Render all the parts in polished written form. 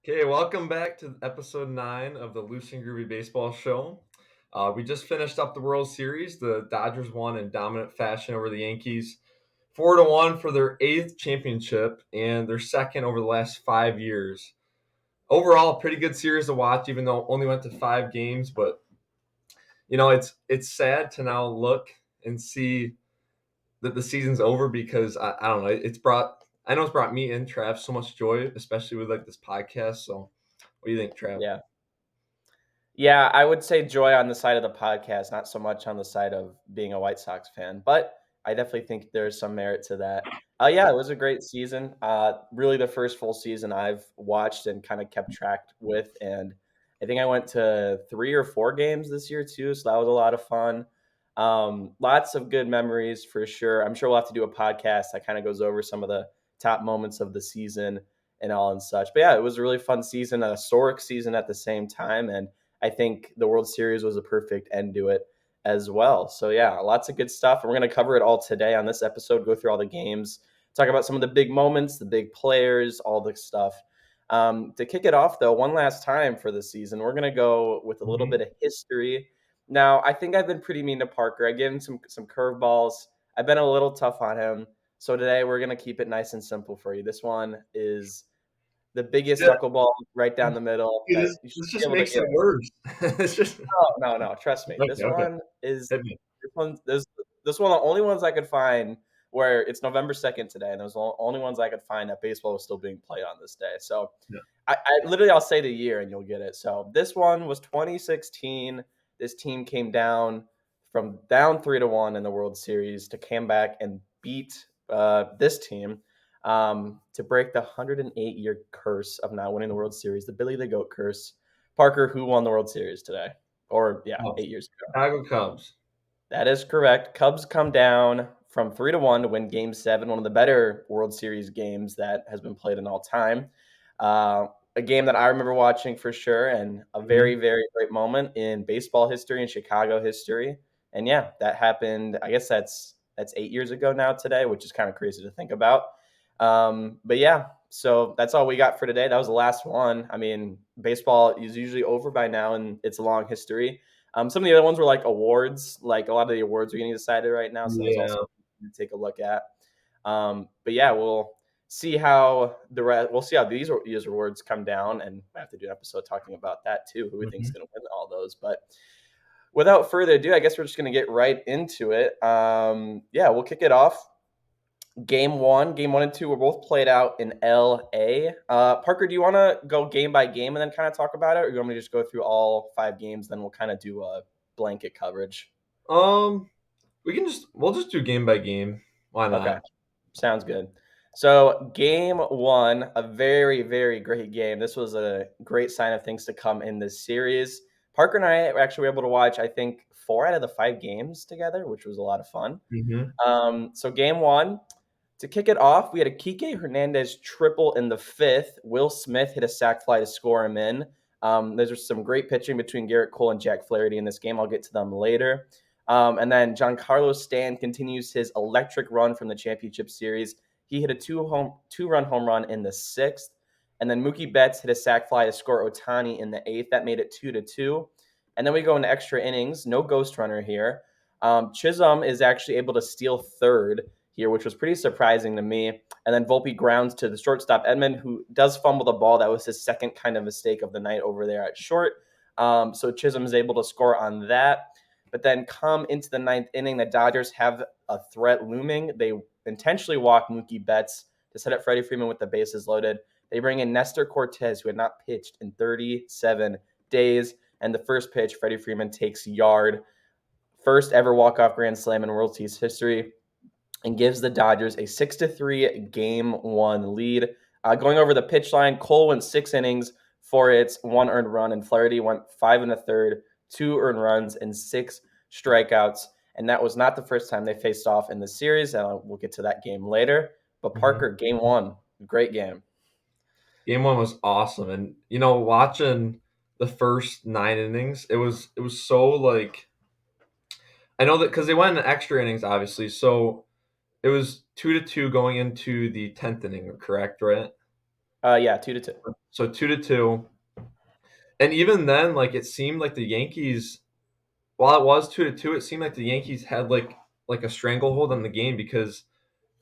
Okay, welcome back to episode 9 of the Loose and Groovy Baseball Show. We just finished up the World Series. The Dodgers won in dominant fashion over the Yankees, 4-1 for their 8th championship and their second over the last 5 years. Overall, a pretty good series to watch, even though it only went to 5 games. But it's sad to now look and see that the season's over because I don't know. I know it's brought me and Trav so much joy, especially with like this podcast. So, what do you think, Trav? Yeah. Yeah, I would say joy on the side of the podcast, not so much on the side of being a White Sox fan, but I definitely think there's some merit to that. Yeah, it was a great season. Really the first full season I've watched and kind of kept track with. And I think I went to 3 or 4 games this year too. So that was a lot of fun. Lots of good memories for sure. I'm sure we'll have to do a podcast that kind of goes over some of the top moments of the season and all and such. But yeah, it was a really fun season, a historic season at the same time. And I think the World Series was a perfect end to it as well. So yeah, lots of good stuff. And we're going to cover it all today on this episode, go through all the games, talk about some of the big moments, the big players, all the stuff. To kick it off, though, one last time for the season, we're going to go with a little Mhm. bit of history. Now, I think I've been pretty mean to Parker. I gave him some curveballs. I've been a little tough on him. So today we're going to keep it nice and simple for you. This one is the biggest Yeah, knuckleball right down the middle see, that this you should this be just able to makes it get. worse. It's just No. Trust me. okay, This okay. one is Hit me. this one. This one the only ones I could find where it's November 2nd today, and those are the only ones I could find that baseball was still being played on this day. So Yeah. I literally I'll say the year and you'll get it. So this one was 2016. This team came down from down 3-1 in the World Series to come back and beat this team to break the 108-year curse of not winning the World Series, the Billy the Goat curse. Parker, who won the World Series today? Or yeah, Cubs. 8 years ago. Chicago Cubs. That is correct. Cubs come down from 3-1 to win Game 7, one of the better World Series games that has been played in all time. A game that I remember watching for sure, and a Mhm. very, very great moment in baseball history and Chicago history. And yeah, that happened. I guess that's 8 years ago now today, which is kind of crazy to think about. But yeah, so that's all we got for today. That was the last one. I mean, baseball is usually over by now, and it's a long history. Some of the other ones were like awards, like a lot of the awards are getting decided right now. So that was Yeah. also to take a look at. But yeah, we'll see how we'll see how these year's awards come down, and I have to do an episode talking about that too. Who we think is Mhm. going to win all those? But without further ado, I guess we're just going to get right into it. Yeah, we'll kick it off. Game one and two were both played out in LA. Parker, do you want to go game by game and then kind of talk about it, or you want me to just go through all 5 games? Then we'll kind of do a blanket coverage. Um, we'll just do game by game. Why Okay, not? sounds good. So, game one, a very, very great game. This was a great sign of things to come in this series. Parker and I actually were able to watch, I think, 4 out of the 5 games together, which was a lot of fun. Mhm. So, game one, to kick it off, we had a Kike Hernandez triple in the fifth. Will Smith hit a sac fly to score him in. There's some great pitching between Garrett Cole and Jack Flaherty in this game. I'll get to them later. And then Giancarlo Stanton continues his electric run from the championship series. He hit a two-run home run in the sixth. And then Mookie Betts hit a sac fly to score Otani in the eighth. That made it 2-2. And then we go into extra innings. No ghost runner here. Chisholm is actually able to steal third here, which was pretty surprising to me. And then Volpe grounds to the shortstop Edmund, who does fumble the ball. That was his second kind of mistake of the night over there at short. So Chisholm is able to score on that. But then come into the ninth inning, the Dodgers have a threat looming. They intentionally walk Mookie Betts to set up Freddie Freeman with the bases loaded. They bring in Nestor Cortez, who had not pitched in 37 days. And the first pitch, Freddie Freeman takes yard. First ever walk-off grand slam in World Series history, and gives the Dodgers a 6-3 game one lead. Going over the pitch line, Cole went 6 innings for its one earned run, and Flaherty went 5 1/3, 2 earned runs, and 6 strikeouts. And that was not the first time they faced off in the series. We'll get to that game later. But Mhm. Parker, game one, great game. Game 1 was awesome, and watching the first 9 innings, it was so like I know that because they went in extra innings, obviously. So it was 2-2 going into the 10th inning, correct? Right? Yeah, 2-2. So 2-2. And even then, like it seemed like the Yankees, while it was 2-2, it seemed like the Yankees had like a stranglehold on the game because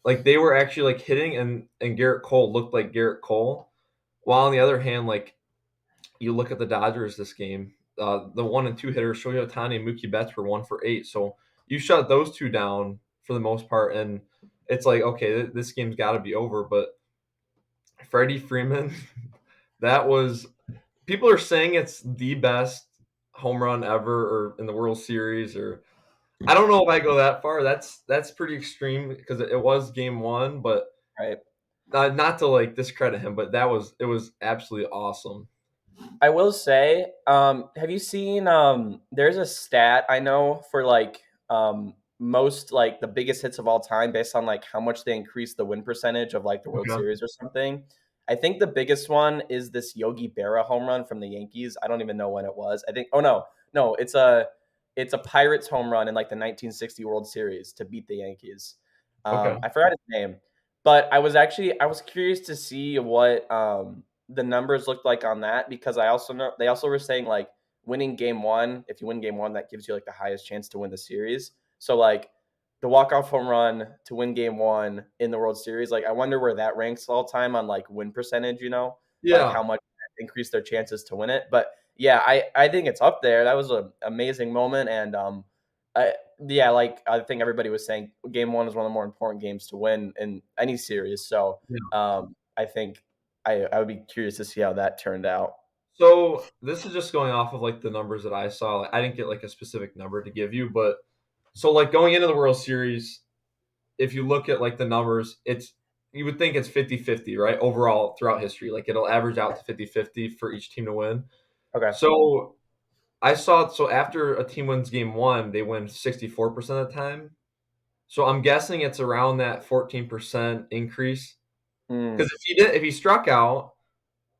like they were actually like hitting and Garrett Cole looked like Garrett Cole. While on the other hand, like you look at the Dodgers this game, the 1 and 2 hitters, Shohei Ohtani and Mookie Betts were 1 for 8. So you shut those two down for the most part, and it's like okay, this game's got to be over. But Freddie Freeman, that was people are saying it's the best home run ever or in the World Series or I don't know if I go that far. That's pretty extreme because it was game one, but Right. not to like discredit him, but it was absolutely awesome. I will say, have you seen there's a stat I know for like most like the biggest hits of all time based on like how much they increased the win percentage of like the World Okay. Series or something. I think the biggest one is this Yogi Berra home run from the Yankees. I don't even know when it was. I think no, it's a Pirates home run in like the 1960 World Series to beat the Yankees. Okay. I forgot his name, but I was curious to see what the numbers looked like on that because I also know they also were saying like winning game one, if you win game one, that gives you like the highest chance to win the series. So like the walk-off home run to win game one in the World Series, like I wonder where that ranks all time on like win percentage, like Yeah. how much that increased their chances to win it. But yeah, I think it's up there. That was an amazing moment. And I, yeah, like I think everybody was saying, game one is one of the more important games to win in any series. So Yeah. I think I would be curious to see how that turned out. So this is just going off of like the numbers that I saw. Like, I didn't get like a specific number to give you, but so like going into the World Series, if you look at like the numbers, it's you would think it's 50-50, right? Overall throughout history. Like it'll average out to 50-50 for each team to win. Okay. So I saw so after a team wins game one, they win 64% of the time. So I'm guessing it's around that 14% increase. Mm, Because if he struck out,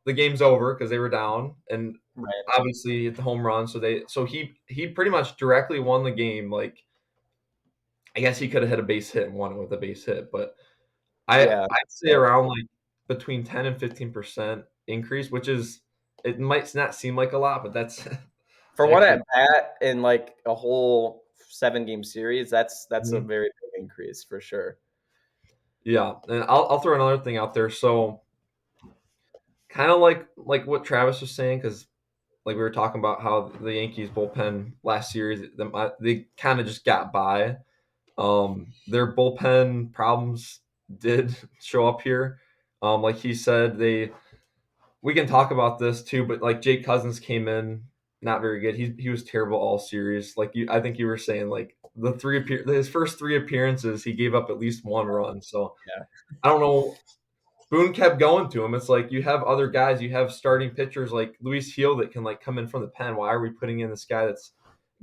the game's over because they were down, and right. obviously hit the home run. So he pretty much directly won the game. Like I guess he could have hit a base hit and won it with a base hit, but Yeah. I'd say Right. around like between 10 and 15% increase, which is it might not seem like a lot, but that's it's For one actually at bat in like a whole 7 game series, that's a Mhm. very big increase for sure. Yeah. And I'll throw another thing out there. So kind of like what Travis was saying, because like we were talking about how the Yankees bullpen last series, they kind of just got by. Their bullpen problems did show up here. Like he said, we can talk about this too, but like Jake Cousins came in not very good. He was terrible all series. Like I think you were saying like his first three appearances, he gave up at least one run. So Yeah. I don't know. Boone kept going to him. It's like you have other guys, you have starting pitchers like Luis Heel that can like come in from the pen. Why are we putting in this guy that's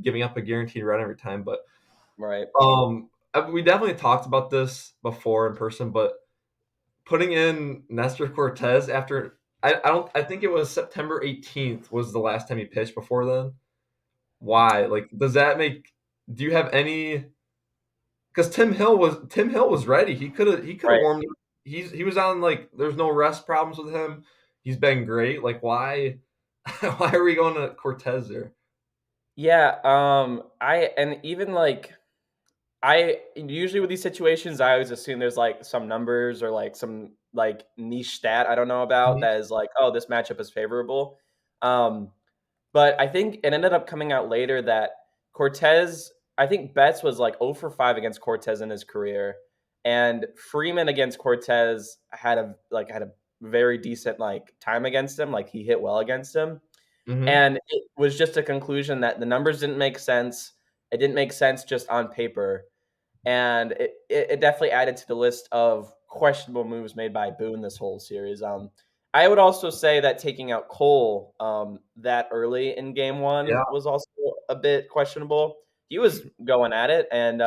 giving up a guaranteed run every time? But Right. we definitely talked about this before in person, but putting in Nestor Cortez after I think it was September 18th was the last time he pitched before then. Why? Like does that make do you have any because Tim Hill was ready. He could have Right. warmed up. He was on like there's no rest problems with him. He's been great. Like why why are we going to Cortez there? Yeah. I and even like I usually with these situations, I always assume there's like some numbers or like some like niche stat I don't know about Mhm. that is like, oh, this matchup is favorable. Um, but I think it ended up coming out later that Cortez, I think Betts was like 0 for 5 against Cortez in his career, and Freeman against Cortez had a very decent like time against him, like he hit well against him. Mhm. And it was just a conclusion that the numbers didn't make sense. It didn't make sense just on paper and it definitely added to the list of questionable moves made by Boone this whole series. I would also say that taking out Cole that early in Game One Yeah. was also a bit questionable. He was going at it, and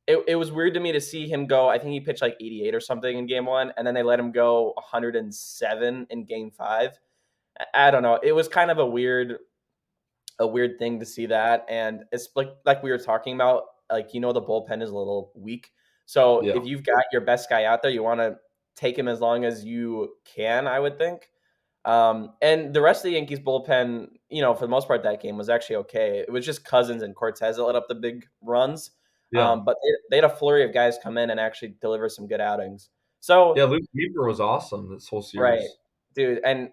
it was weird to me to see him go. I think he pitched like 88 or something in Game One, and then they let him go 107 in Game Five. I don't know. It was kind of a weird thing to see that. And it's like we were talking about, like the bullpen is a little weak. So Yeah. if you've got your best guy out there, you want to take him as long as you can, I would think. And the rest of the Yankees bullpen, for the most part, that game was actually okay. It was just Cousins and Cortez that let up the big runs. Yeah. But they had a flurry of guys come in and actually deliver some good outings. So, Yeah, Luke Weaver was awesome this whole right, series. dude, and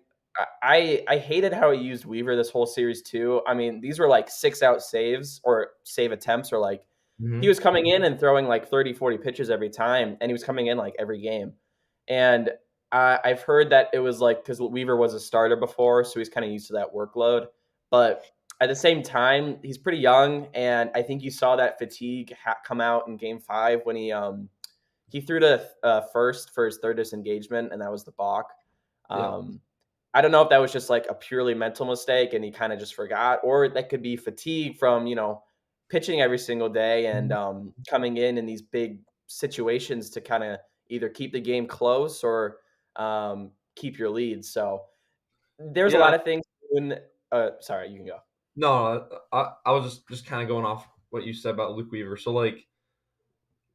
I hated how he used Weaver this whole series too. I mean, these were like 6-out saves or save attempts, or like he Mhm. was coming in and throwing like 30, 40 pitches every time, and he was coming in like every game. And I've heard that it was like because Weaver was a starter before, so he's kind of used to that workload. But at the same time, he's pretty young, and I think you saw that fatigue come out in Game 5 when he threw to first for his third disengagement, and that was the balk. Yeah. Um, I don't know if that was just like a purely mental mistake and he kind of just forgot, or that could be fatigue from pitching every single day and Mhm. coming in these big situations to kind of either keep the game close or keep your lead. So there's a lot Yeah. of things. Sorry, you can go. No, I was just kind of going off what you said about Luke Weaver. So like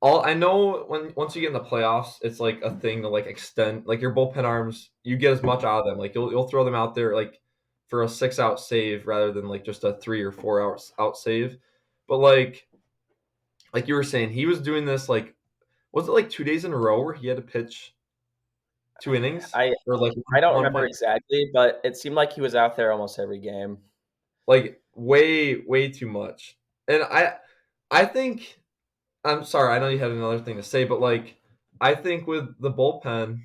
all I know when once you get in the playoffs, it's like a thing to like extend like your bullpen arms. You get as much out of them. Like you'll throw them out there like for a 6-out save rather than like just a 3 or 4 out save. But like you were saying, he was doing this like was it like 2 days in a row where he had to pitch 2 innings I or like I don't one remember point exactly, but it seemed like he was out there almost every game. like way too much. And I think I'm sorry, I know you had another thing to say, but like I think with the bullpen,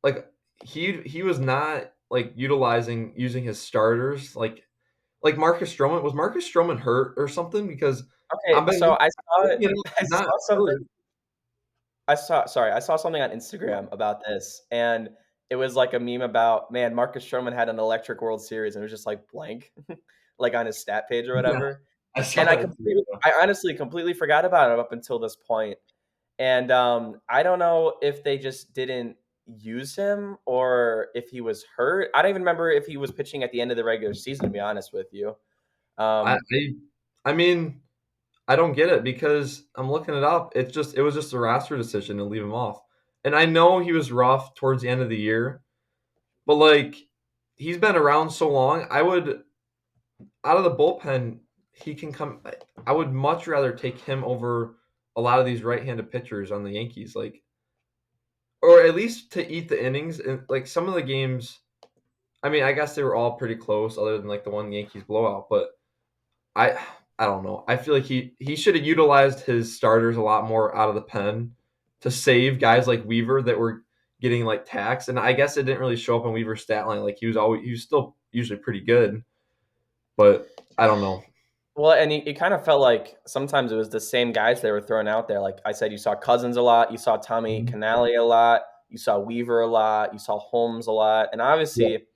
like he was not like utilizing using his starters like Marcus Stroman. Was Marcus Stroman hurt or something? Because Okay, I've been so I saw looking it up. I He's not saw something hurt. I saw something on Instagram about this, and it was like a meme about, man, Marcus Stroman had an electric World Series, and it was just like blank, like on his stat page or Yeah, whatever. I saw And that too. Yeah. I honestly completely forgot about it up until this point. And I don't know if they just didn't use him or if he was hurt. I don't even remember if he was pitching at the end of the regular season, to be honest with you. I, Um, I mean I don't get it because I'm looking it up. It was just a roster decision to leave him off. And I know he was rough towards the end of the year, but like he's been around so long, I would out of the bullpen, he can come I would much rather take him over a lot of these right-handed pitchers on the Yankees like or at least to eat the innings and like some of the games, I mean, I guess they were all pretty close other than like the one Yankees blowout, but I I don't know. I feel like he should have utilized his starters a lot more out of the pen to save guys like Weaver that were getting like taxed. And I guess it didn't really show up on Weaver's stat line. Like he was still usually pretty good, but I don't know. Well, and it kind of felt like sometimes it was the same guys they were throwing out there. Like I said, you saw Cousins a lot, you saw Tommy Mhm. Canale a lot, you saw Weaver a lot, you saw Holmes a lot, and Yeah. obviously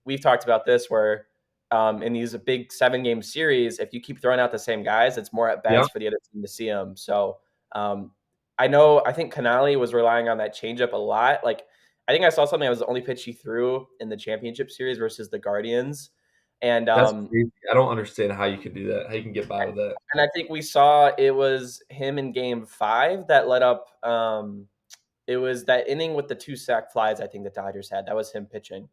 we've talked about this where in these big 7 game series, if you keep throwing out the same guys, it's more at Yeah. bats for the other team to see them. So um, I think Canale was relying on that changeup a lot. Like I think I saw something that was the only pitch he threw in the championship series versus the Guardians, and That's crazy. I don't understand how you can do that. How you can get by with that. I think we saw it was him in Game 5 that led up. It was that inning with the 2 sack flies. I think the Dodgers had. That was him pitching,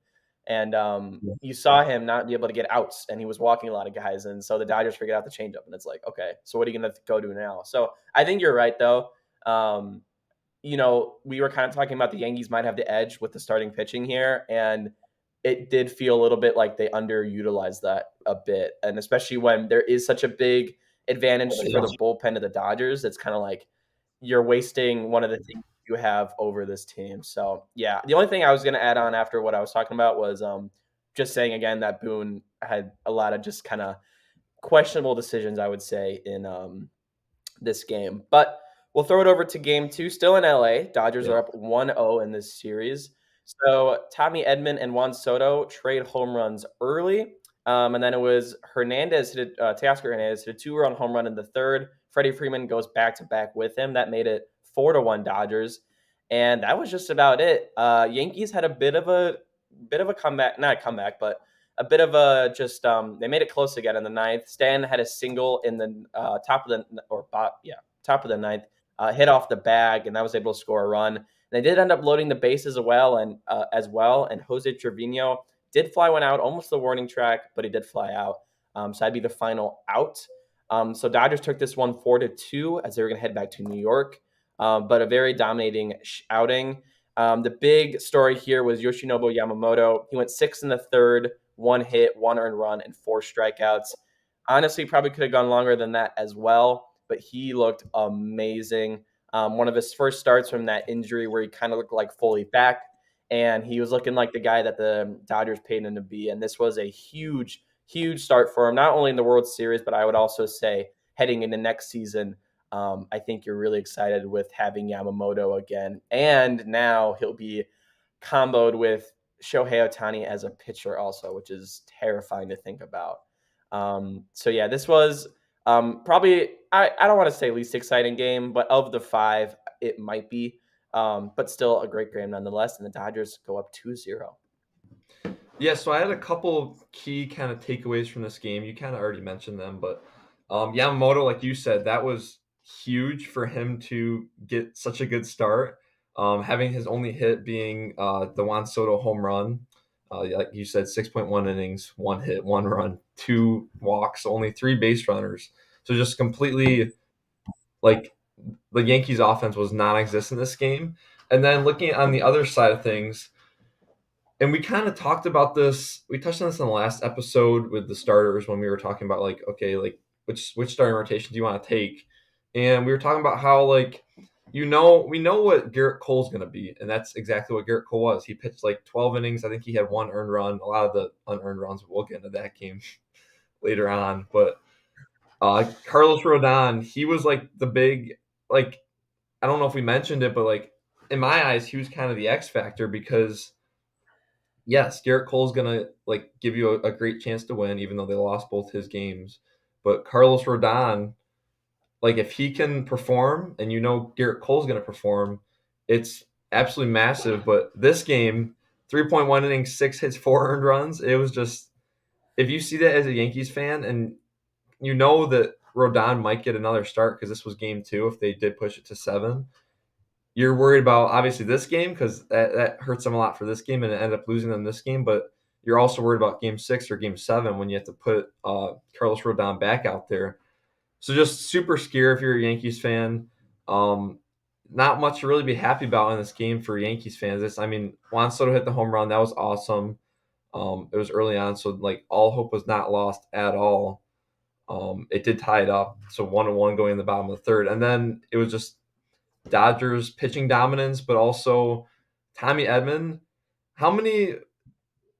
and Yeah. you saw him not be able to get outs, and he was walking a lot of guys, and so the Dodgers figured out the changeup, and it's like, okay, so what are you gonna go do now? So I think you're right though. Um, we were kind of talking about the Yankees might have the edge with the starting pitching here, and it did feel a little bit like they underutilized that a bit. And especially when there is such a big advantage for Yeah. the bullpen of the Dodgers, it's kind of like you're wasting one of the things you have over this team. So, yeah, the only thing I was going to add on after what I was talking about was just saying again that Boone had a lot of just kind of questionable decisions, I would say, in this game. But we'll throw it over to game 2, still in LA. Dodgers Yeah. are up 1-0 in this series. So Tommy Edman and Juan Soto trade home runs early. And then it was Teoscar Hernandez hit a 2-run home run in the third. Freddie Freeman goes back to back with him. That made it 4-1 Dodgers. And that was just about it. Yankees had a bit of a comeback, not a comeback, but a bit of a just they made it close again in the ninth. Stan had a single in the top of the ninth, hit off the bag, and that was able to score a run. They did end up loading the bases as well, and Jose Trevino did fly one out, almost the warning track, but he did fly out. So that'd be the final out. So Dodgers took this one 4-2 as they were going to head back to New York, but a very dominating outing. The big story here was Yoshinobu Yamamoto. He went 6 in the third, 1 hit, 1 earned run, and 4 strikeouts. Honestly, probably could have gone longer than that as well, but he looked amazing. One of his first starts from that injury where he kind of looked like fully back, and he was looking like the guy that the Dodgers paid him to be. And this was a huge, huge start for him, not only in the World Series, but I would also say heading into next season. I think you're really excited with having Yamamoto again, and now he'll be comboed with Shohei Ohtani as a pitcher also, which is terrifying to think about. So yeah, this was probably I don't want to say least exciting game, but of the five, it might be. But still a great game nonetheless. And the Dodgers go up 2-0. Yeah, so I had a couple key kind of takeaways from this game. You kind of already mentioned them, but Yamamoto, like you said, that was huge for him to get such a good start. Having his only hit being the Juan Soto home run. Like you said, 6.1 innings, 1 hit, 1 run, 2 walks, only 3 base runners. So just completely like the Yankees offense was non-existent this game. And then looking on the other side of things, and we kind of talked about this. We touched on this in the last episode with the starters when we were talking about like, okay, like which starting rotation do you want to take? And we were talking about how like we know what Garrett Cole's going to be, and that's exactly what Garrett Cole was. He pitched like 12 innings. I think he had 1 earned run. A lot of the unearned runs. We'll get into that game later on, but Carlos Rodon, he was like the big like I don't know if we mentioned it, but like in my eyes, he was kind of the X factor because yes, Garrett Cole's gonna like give you a great chance to win, even though they lost both his games. But Carlos Rodon, like if he can perform, and you know Garrett Cole's gonna perform, it's absolutely massive. But this game, 3.1 innings, 6 hits, 4 earned runs. It was just if you see that as a Yankees fan, and you know that Rodon might get another start because this was game two if they did push it to 7. You're worried about obviously this game because that hurts them a lot for this game and it ended up losing them this game. But you're also worried about game 6 or game 7 when you have to put Carlos Rodon back out there. So just super scary if you're a Yankees fan. Um, Not much to really be happy about in this game for Yankees fans. I mean, Juan Soto hit the home run. That was awesome. It was early on, so like all hope was not lost at all. It did tie it up, so 1-1 going in the bottom of the third, and then it was just Dodgers pitching dominance, but also Tommy Edman. How many?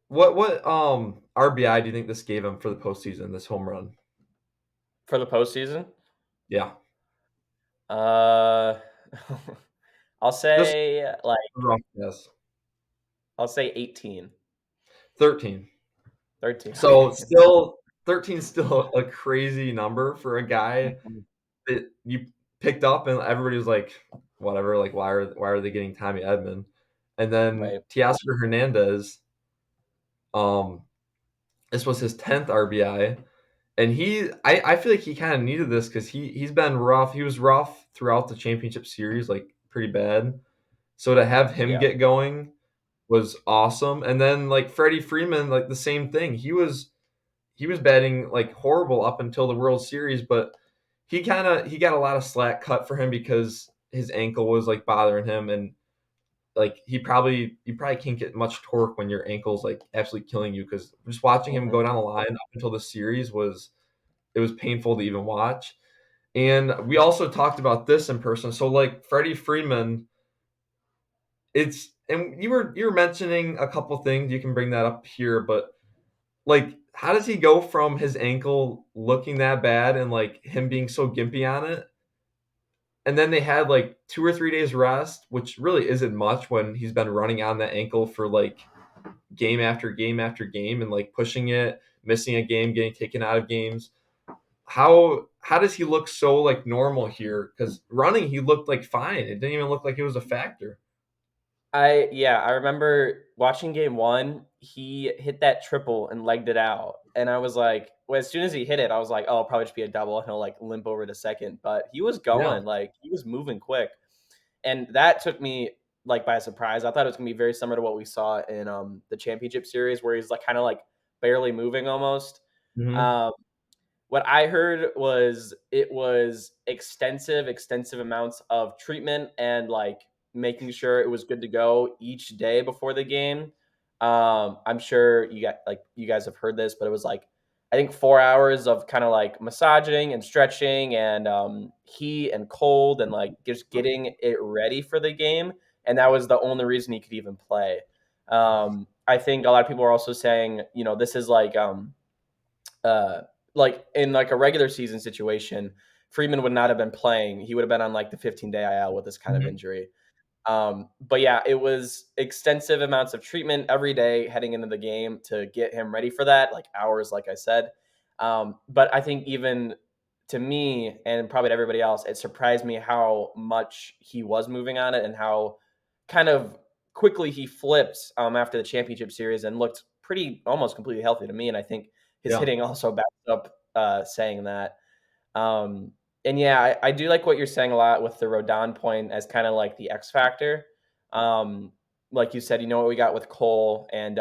What RBI do you think this gave him for the postseason? This home run? For the postseason. Yeah, Uh, I'll just say like rough guess. 18, 13. 13. So still 13 is still a crazy number for a guy Okay. that you picked up, and everybody was like, whatever. Like why are they getting Tommy Edman? And then Right. Teoscar Hernandez. Um, this was his 10th RBI. And I feel like he kind of needed this because he's been rough. He was rough throughout the championship series, like pretty bad. So to have him Yeah. get going was awesome. And then like Freddie Freeman, like the same thing. He was batting like horrible up until the World Series, but he got a lot of slack cut for him because his ankle was like bothering him, and like you probably can't get much torque when your ankle's like absolutely killing you because just watching him Mhm. go down the line up until the series was painful to even watch. And we also talked about this in person. So like Freddie Freeman, it's and you were mentioning a couple things. You can bring that up here, but like how does he go from his ankle looking that bad and like him being so gimpy on it? And then they had like 2 or 3 days rest, which really isn't much when he's been running on that ankle for like game after game after game and like pushing it, missing a game, getting taken out of games. How does he look so like normal here? Because running, he looked like fine. It didn't even look like it was a factor. I remember watching game one. He hit that triple and legged it out, and I was like, well, as soon as he hit it, I was like, oh, it'll probably just be a double, and he'll like limp over to second. But he was Yeah. going, like he was moving quick, and that took me like by surprise. I thought it was gonna be very similar to what we saw in the championship series, where he's like kind of like barely moving almost. Hmm. Um, what I heard was it was extensive amounts of treatment and like making sure it was good to go each day before the game. I'm sure you guys have heard this, but it was like I think 4 hours of kind of like massaging and stretching and heat and cold and like just getting it ready for the game. And that was the only reason he could even play. I think a lot of people are also saying, this is uh, like in like a regular season situation, Freeman would not have been playing. He would have been on like the 15-day IL with this kind of Hmm. injury. But yeah, it was extensive amounts of treatment every day heading into the game to get him ready for that, like hours, like I said. But I think even to me and probably to everybody else, it surprised me how much he was moving on it and how kind of quickly he flipped after the championship series and looked pretty almost completely healthy to me. And I think his Yeah. hitting also backs up saying that. Um, and yeah, I do like what you're saying a lot with the Rodon point as kind of like the X factor. Um, like you said, what we got with Cole and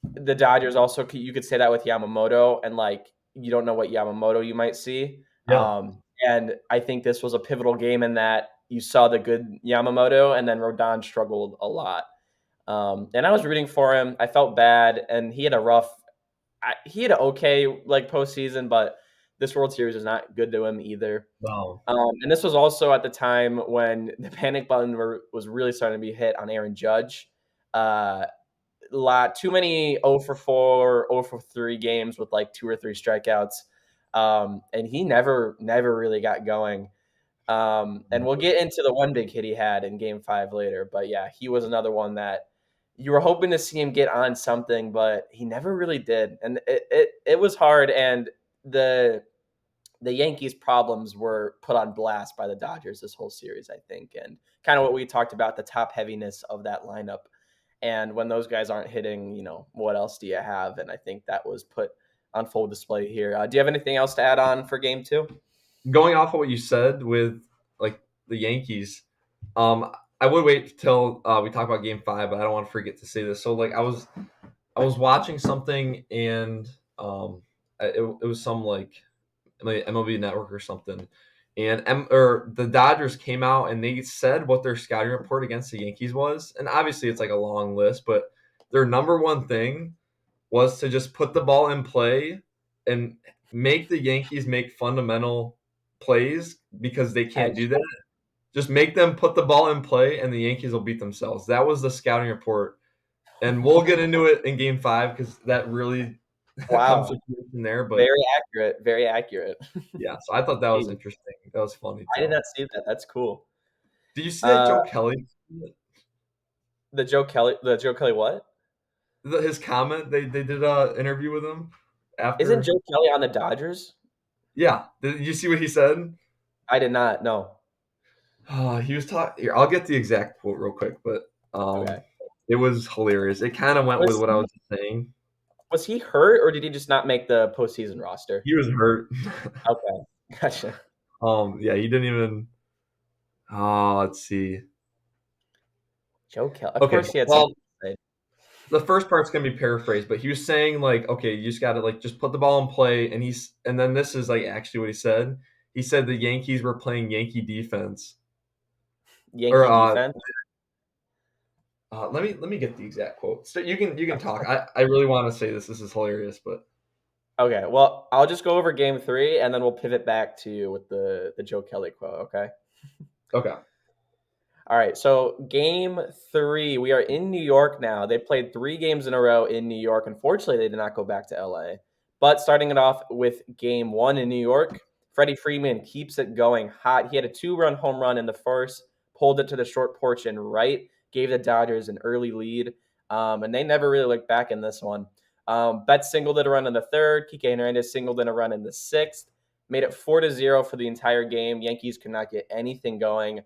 the Dodgers also you could say that with Yamamoto and like you don't know what Yamamoto you might see. Yeah. And I think this was a pivotal game in that you saw the good Yamamoto and then Rodon struggled a lot. And I was rooting for him. I felt bad, and he had a he had an okay like postseason, but this World Series was not good to him either. Wow. And this was also at the time when the panic button was really starting to be hit on Aaron Judge. Uh, too many 0 for 4, 0 for 3 games with like 2 or 3 strikeouts. And he never really got going. And we'll get into the one big hit he had in game 5 later. But yeah, he was another one that you were hoping to see him get on something, but he never really did. And it was hard. And the Yankees' problems were put on blast by the Dodgers this whole series, I think. And kind of what we talked about, the top heaviness of that lineup. And when those guys aren't hitting, what else do you have? And I think that was put on full display here. Do you have anything else to add on for game 2? Going off of what you said with like the Yankees, I would wait till we talk about Game 5, but I don't want to forget to say this. So like I was watching something and it was some like MLB Network or something, and the Dodgers came out and they said what their scouting report against the Yankees was, and obviously it's like a long list, but their number one thing was to just put the ball in play and make the Yankees make fundamental plays because they can't do Edge. that. Just make them put the ball in play and the Yankees will beat themselves. That was the scouting report. And we'll get into it in game 5 because that really comes Wow. to fruition there. But Very accurate. Very accurate. yeah, so I thought that was Jeez. interesting. That was funny I did too. not see that. That's cool. Did you see that Uh, Joe Kelly? the Joe Kelly what? His comment? They did a interview with him Isn't after. Joe Kelly on the Dodgers? Yeah. Did you see what he said? I did not know. He was talking. Here, I'll get the exact quote real quick, but Okay. it was hilarious. It kind of went with Was what I he was saying. was he hurt or did he just not make the postseason roster? He was hurt. Okay. Gotcha. Yeah, he didn't even. Oh, let's see. Joe Kelly. Of Okay, course he had something well, to say. the first part's gonna be paraphrased, but he was saying like, okay, you just gotta like just put the ball in play, and then this is like actually what he said. He said the Yankees were playing Yankee defense, or Yankee defense. let me get the exact quote. So you can talk. I really want to say this. This is hilarious, but Okay. Well, I'll just go over game 3 and then we'll pivot back to you with the Joe Kelly quote, okay? okay. All right, so game 3, we are in New York now. They played 3 games in a row in New York. Unfortunately, they did not go back to LA. But starting it off with game 1 in New York, Freddie Freeman keeps it going hot. He had a 2-run home run in the first, pulled it to the short porch and right, gave the Dodgers an early lead. And they never really looked back in this one. Betts singled in a run in the third. Kike Hernandez singled in a run in the sixth. Made it 4-0 for the entire game. Yankees could not get anything going.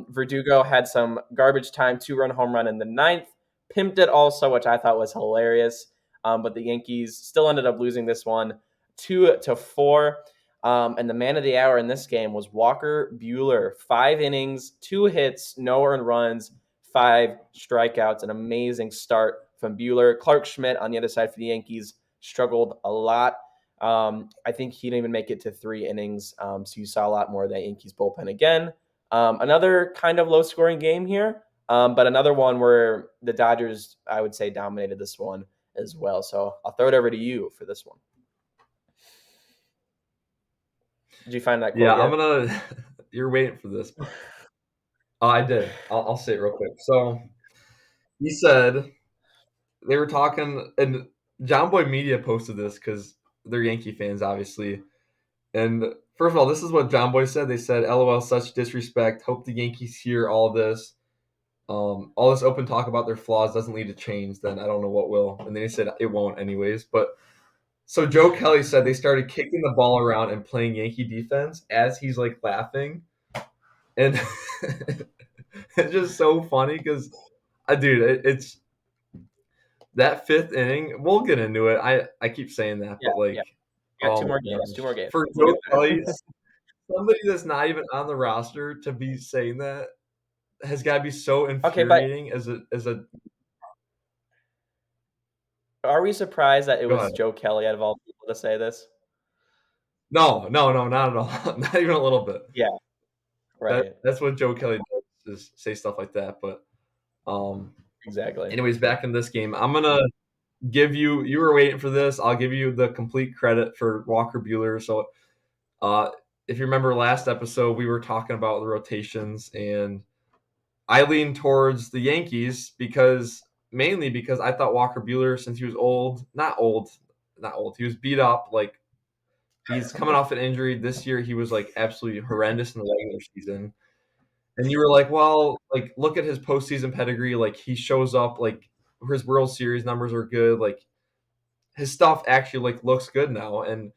Verdugo had some garbage time 2-run home run in the ninth, pimped it also, which I thought was hilarious. But the Yankees still ended up losing this one 2-4. And the man of the hour in this game was Walker Buehler. 5 innings, 2 hits, no earned runs, 5 strikeouts. An amazing start from Buehler. Clark Schmidt on the other side for the Yankees struggled a lot. I think he didn't even make it to 3 innings. So you saw a lot more of that Yankees bullpen again. Another kind of low-scoring game here, but another one where the Dodgers, I would say, dominated this one as well. So I'll throw it over to you for this one. Did you find that Yeah, quote I'm yet? gonna. You're waiting for this, but I did. I'll say it real quick. So he said they were talking, and John Boy Media posted this because they're Yankee fans, obviously. And first of all, this is what John Boy said. They said, "LOL, such disrespect. Hope the Yankees hear all this. All this open talk about their flaws doesn't lead to change. Then I don't know what will." And then he said it won't, anyways. But so Joe Kelly said they started kicking the ball around and playing Yankee defense as he's like laughing, and it's just so funny because, dude, it's that fifth inning. We'll get into it. I keep saying that, Yeah, but yeah. like, We got oh two my more games. gosh, 2 more games. for We'll Joe get Kelly, there. somebody that's not even on the roster to be saying that has got to be so Okay, but infuriating as a. are we surprised that it Go was ahead. Joe Kelly out of all people to say this? No, no, no, not at all. Not even a little bit. Yeah, right. That's what Joe Kelly does, is say stuff like that. But um, Exactly. anyways, back in this game, I'm gonna give you. You were waiting for this. I'll give you the complete credit for Walker Buehler. So, uh, if you remember last episode, we were talking about the rotations, and I leaned towards the Yankees mainly because I thought Walker Buehler, since he was not old, he was beat up. Like, he's coming off an injury. This year, he was like absolutely horrendous in the regular season. And you were like, well, like, look at his postseason pedigree. Like, he shows up, like, his World Series numbers are good. Like, his stuff actually like looks good now. And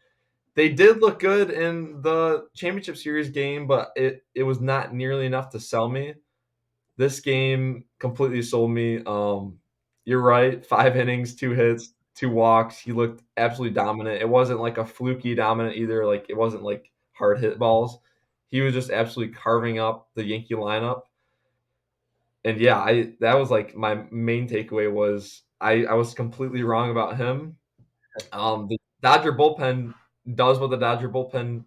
they did look good in the championship series game, but it was not nearly enough to sell me. This game completely sold me. You're right. 5 innings, 2 hits, 2 walks. He looked absolutely dominant. It wasn't like a fluky dominant either. Like, it wasn't like hard hit balls. He was just absolutely carving up the Yankee lineup. And yeah, I that was like my main takeaway was I was completely wrong about him. The Dodger bullpen does what the Dodger bullpen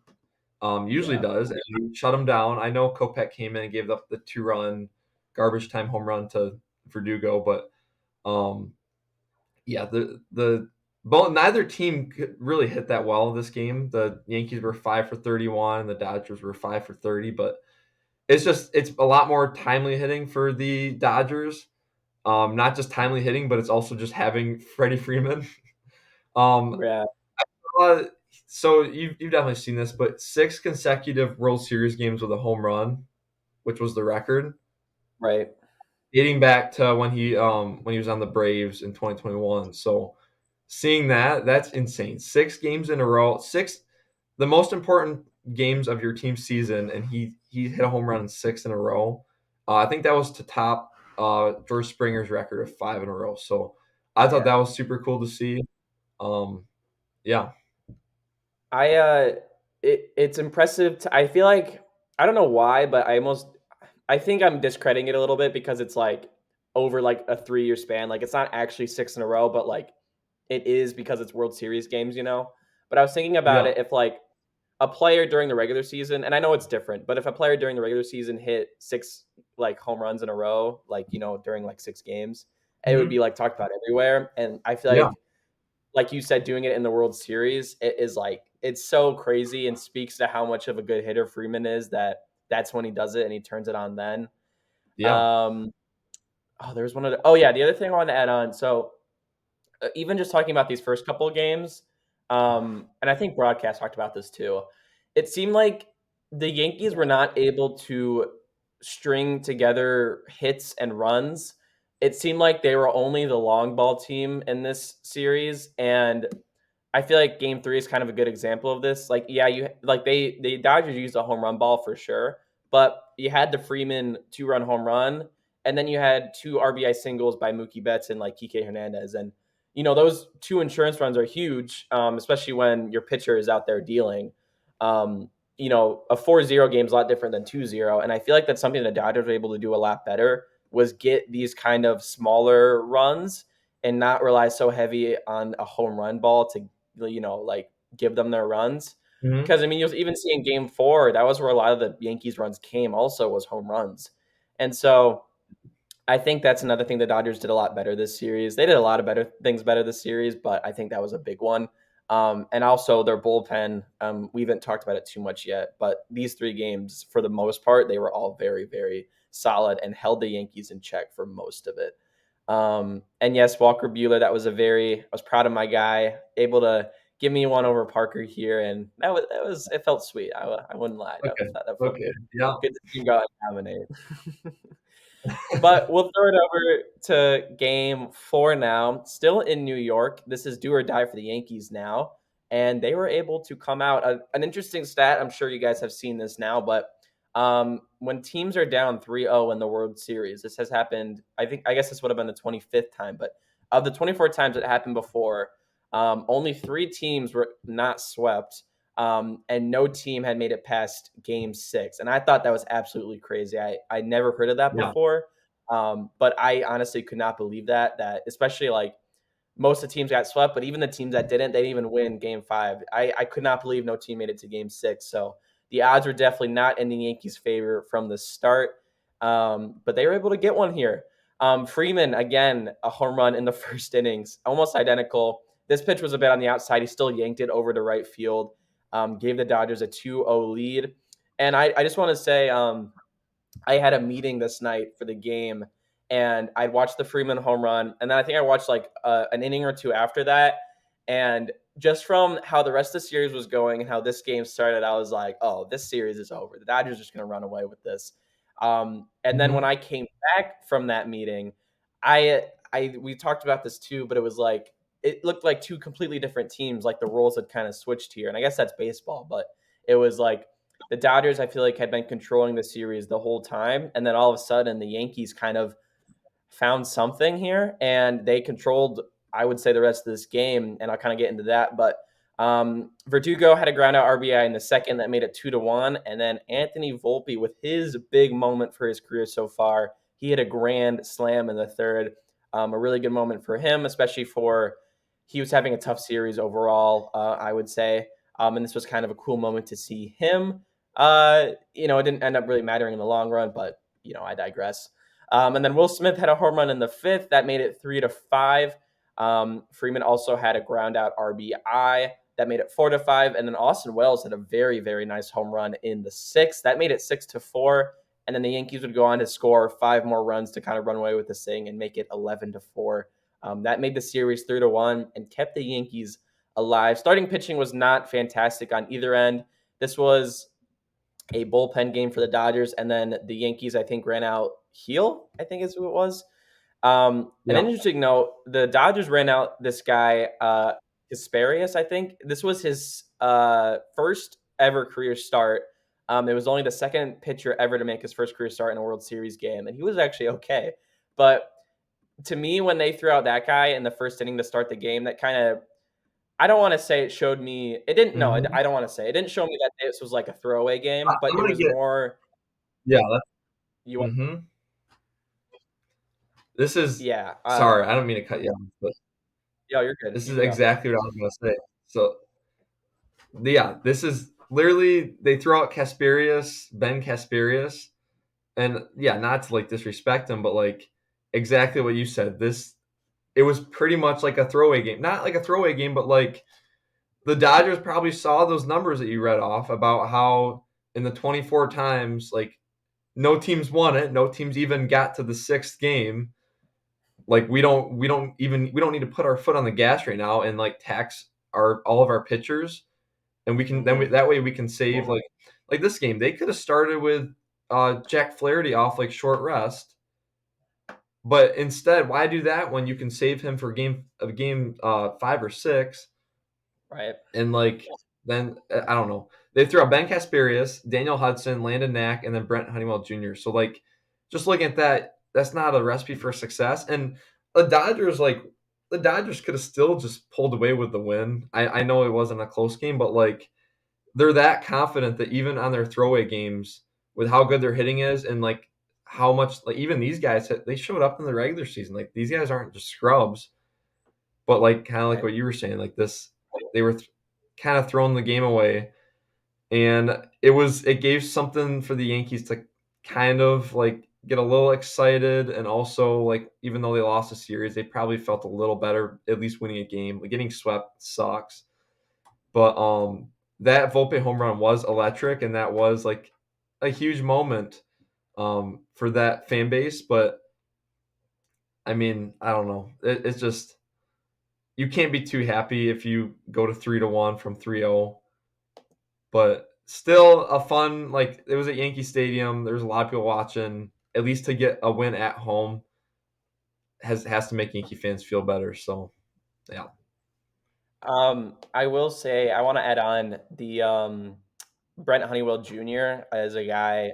usually Yeah, does, and you shut him down. I know Kopech came in and gave up the 2-run garbage time home run to Verdugo, but um, yeah, the both neither team could really hit that well this game. The Yankees were 5 for 31, the Dodgers were 5 for 30, but it's a lot more timely hitting for the Dodgers. Not just timely hitting, but it's also just having Freddie Freeman. Um, yeah, uh, so you've definitely seen this, but 6 consecutive World Series games with a home run, which was the record, right. dating back to when he was on the Braves in 2021. So seeing that's insane. 6 games in a row, the most important games of your team season, and he hit a home run in 6 in a row. I think that was to top George Springer's record of 5 in a row. So I thought Yeah. that was super cool to see. Um, yeah, I it's impressive I feel like I don't know why, but I think I'm discrediting it a little bit because it's like over like a 3-year span. Like it's not actually 6 in a row, but like it is because it's World Series games, you know. But I was thinking about yeah, it if like a player during the regular season, and I know it's different, but if a player during the regular season hit 6 like home runs in a row, like you know during like 6 games, it would be hmm like talked about everywhere. And I feel yeah, like you said, doing it in the World Series, it is like it's so crazy and speaks to how much of a good hitter Freeman is that that's when he does it and he turns it on then. yeah, Um, oh, there's one other. Oh yeah, the other thing I wanted to add on. So even just talking about these first couple of games, and I think broadcast talked about this too. It seemed like the Yankees were not able to string together hits and runs. It seemed like they were only the long ball team in this series, and I feel like game 3 is kind of a good example of this. Like, yeah, you like the Dodgers used a home run ball for sure, but you had the Freeman 2-run home run, and then you had 2 RBI singles by Mookie Betts and like Kike Hernandez, and you know those 2 insurance runs are huge, especially when your pitcher is out there dealing. A 4-0 game is a lot different than 2-0. And I feel like that's something the Dodgers were able to do a lot better, was get these kind of smaller runs and not rely so heavy on a home run ball to, like give them their runs. Mhm. Because I mean, you'll even see in Game 4, that was where a lot of the Yankees runs came. Also, was home runs, and so I think that's another thing the Dodgers did a lot better this series. They did a lot of better things better this series, but I think that was a big one. And also their bullpen. We haven't talked about it too much yet, but these 3 games, for the most part, they were all very, very solid and held the Yankees in check for most of it. And yes, Walker Buehler, I was proud of my guy, able to give me one over Parker here, and it felt sweet. I wouldn't lie, Okay. that felt Okay. good. Yeah. Good to see him go out and dominate. But we'll throw it over to Game 4 now. Still in New York. This is do or die for the Yankees now. And they were able to come out. An interesting stat. I'm sure you guys have seen this now, but when teams are down 3-0 in the World Series, this has happened. I guess this would have been the 25th time, but of the 24 times it happened before, only 3 teams were not swept. And no team had made it past Game 6. And I thought that was absolutely crazy. I never heard of that Yeah. before. But I honestly could not believe that especially like most of the teams got swept, but even the teams that didn't, they didn't even win Game 5. I could not believe no team made it to Game 6. So the odds were definitely not in the Yankees' favor from the start. But they were able to get one here. Freeman, again, a home run in the first innings, almost identical. This pitch was a bit on the outside. He still yanked it over to right field, gave the Dodgers a 2-0 lead. And I just want to say, I had a meeting this night for the game, and I watched the Freeman home run, and then I think I watched like an inning or two after that. And just from how the rest of the series was going and how this game started, I was like, "Oh, this series is over. The Dodgers are just going to run away with this." And then when Mhm. I came back from that meeting, I we talked about this too, but it was like it looked like 2 completely different teams. Like the roles had kind of switched here, and I guess that's baseball, but it was like the Dodgers, I feel like, had been controlling the series the whole time, and then all of a sudden, the Yankees kind of found something here, and they controlled, I would say, the rest of this game, and I'll kind of get into that. But Verdugo had a ground out RBI in the second that made it 2-1, and then Anthony Volpe with his big moment for his career so far. He hit a grand slam in the third. A really good moment for him, especially for he was having a tough series overall, I would say. And this was kind of a cool moment to see him. It didn't end up really mattering in the long run, but I digress. And then Will Smith had a home run in the fifth that made it 3-5. Freeman also had a ground out RBI that made it 4-5, and then Austin Wells had a very, very nice home run in the sixth that made it 6-4. And then the Yankees would go on to score 5 more runs to kind of run away with this thing and make it 11-4. That made the series 3-1 and kept the Yankees alive. Starting pitching was not fantastic on either end. This was a bullpen game for the Dodgers, and then the Yankees, I think, ran out Heel, I think is who it was. An Yeah. interesting note: the Dodgers ran out this guy, Kasparius. I think this was his first ever career start. It was only the second pitcher ever to make his first career start in a World Series game, and he was actually okay. But to me, when they threw out that guy in the first inning to start the game, that kind of I don't want to say it showed me. It didn't. No, Mhm. I don't want to say it didn't show me that this was like a throwaway game, but I'm it gonna was get more. yeah, that's You, mhm. This is yeah. sorry, I don't mean to cut you off, but Yeah, you're good. this You is can go. exactly what I was gonna say. So, yeah, this is literally they throw out Ben Casparius, and yeah, not to like disrespect him, but like exactly what you said. It was pretty much like a throwaway game. Not like a throwaway game, but like the Dodgers probably saw those numbers that you read off about how in the 24 times, like no teams won it, no teams even got to the sixth game. Like we don't need to put our foot on the gas right now and like tax our all of our pitchers, and we can Hmm. that way we can save like this game. They could have started with Jack Flaherty off like short rest, but instead, why do that when you can save him for game 5 or 6? Right. And like then I don't know. They threw out Ben Casparius, Daniel Hudson, Landon Knack, and then Brent Honeywell Jr. So like just looking at that, that's not a recipe for success. And the Dodgers the Dodgers could have still just pulled away with the win. I know it wasn't a close game, but like they're that confident that even on their throwaway games, with how good their hitting is, and like how much, like even these guys, they showed up in the regular season. Like these guys aren't just scrubs, but like kind of like Right. what you were saying, like this, they were kind of throwing the game away, and it gave something for the Yankees to kind of like get a little excited, and also like even though they lost the series, they probably felt a little better at least winning a game. Like getting swept sucks, but that Volpe home run was electric, and that was like a huge moment for that fan base. But I mean, I don't know. It's just you can't be too happy if you go to 3-1 from 3-0. But still a fun, like it was at Yankee Stadium. There's a lot of people watching. At least to get a win at home has to make Yankee fans feel better. So yeah. I will say I want to add on the Brent Honeywell Jr. as a guy.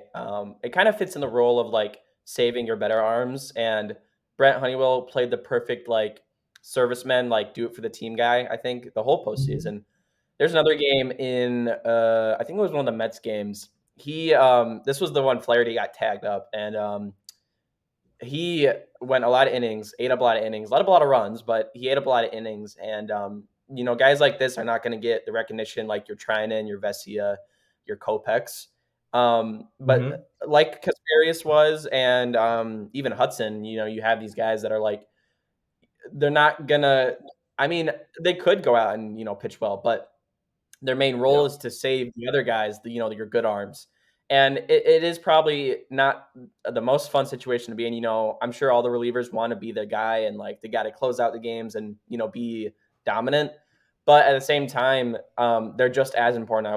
It kind of fits in the role of like saving your better arms, and Brent Honeywell played the perfect like serviceman, like do it for the team guy. I think the whole postseason. There's another game in I think it was one of the Mets games. He this was the one Flaherty got tagged up, and he went a lot of innings, ate up a lot of innings, let up a lot of runs, but he ate up a lot of innings. And guys like this are not going to get the recognition like your Trinan, your Vesia, your Kopex. But Mm-hmm. like Casparius was, and even Hudson, you have these guys that are like they're not gonna. I mean, they could go out and pitch well, but their main role Yeah. is to save the other guys, your good arms. And it is probably not the most fun situation to be in. I'm sure all the relievers want to be the guy and like the guy to close out the games and be dominant. But at the same time, they're just as important. I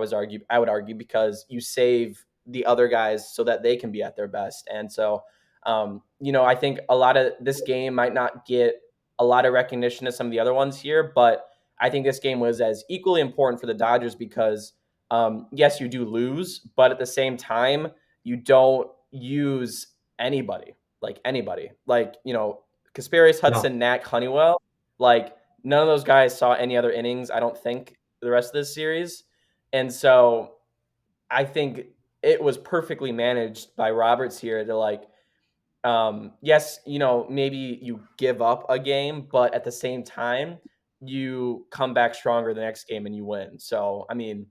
would argue because you save the other guys so that they can be at their best. And so, I think a lot of this game might not get a lot of recognition as some of the other ones here, but I think this game was as equally important for the Dodgers because, yes, you do lose, but at the same time, you don't use anybody, like Casparius, No. Hudson, Nat, Honeywell. Like none of those guys saw any other innings. I don't think the rest of this series, and so I think it was perfectly managed by Roberts here to like yes, maybe you give up a game, but at the same time, you come back stronger the next game and you win. So, I mean,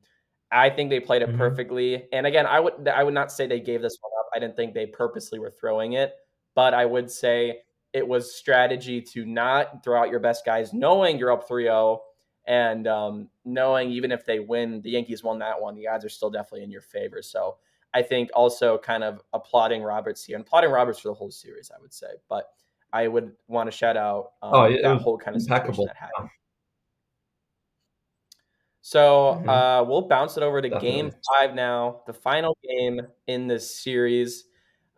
I think they played it Mm-hmm. perfectly. And again, I would not say they gave this one up. I didn't think they purposely were throwing it, but I would say it was strategy to not throw out your best guys, knowing you're up 3-0 and knowing even if they win, the Yankees won that one, the odds are still definitely in your favor. So I think also kind of applauding Roberts here and applauding Roberts for the whole series, I would say. But I would want to shout out Oh, it that was whole kind of situation impeccable. that happened. So Mm-hmm. we'll bounce it over to game Definitely. 5 now, the final game in this series.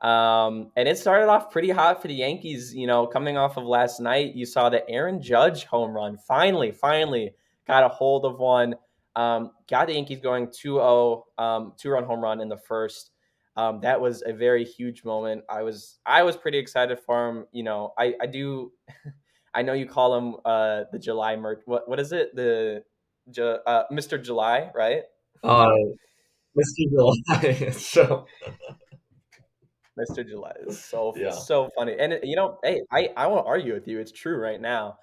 And it started off pretty hot for the Yankees, coming off of last night. You saw the Aaron Judge home run. Finally got a hold of one. Got the Yankees going 2-0, 2-run home run in the first. That was a very huge moment. I was pretty excited for him. I do I know you call him the July merch. What is it? Mr. July, right? Uh, Misty July. So Mr. July is so yeah. so funny, and hey, I won't argue with you. It's true right now.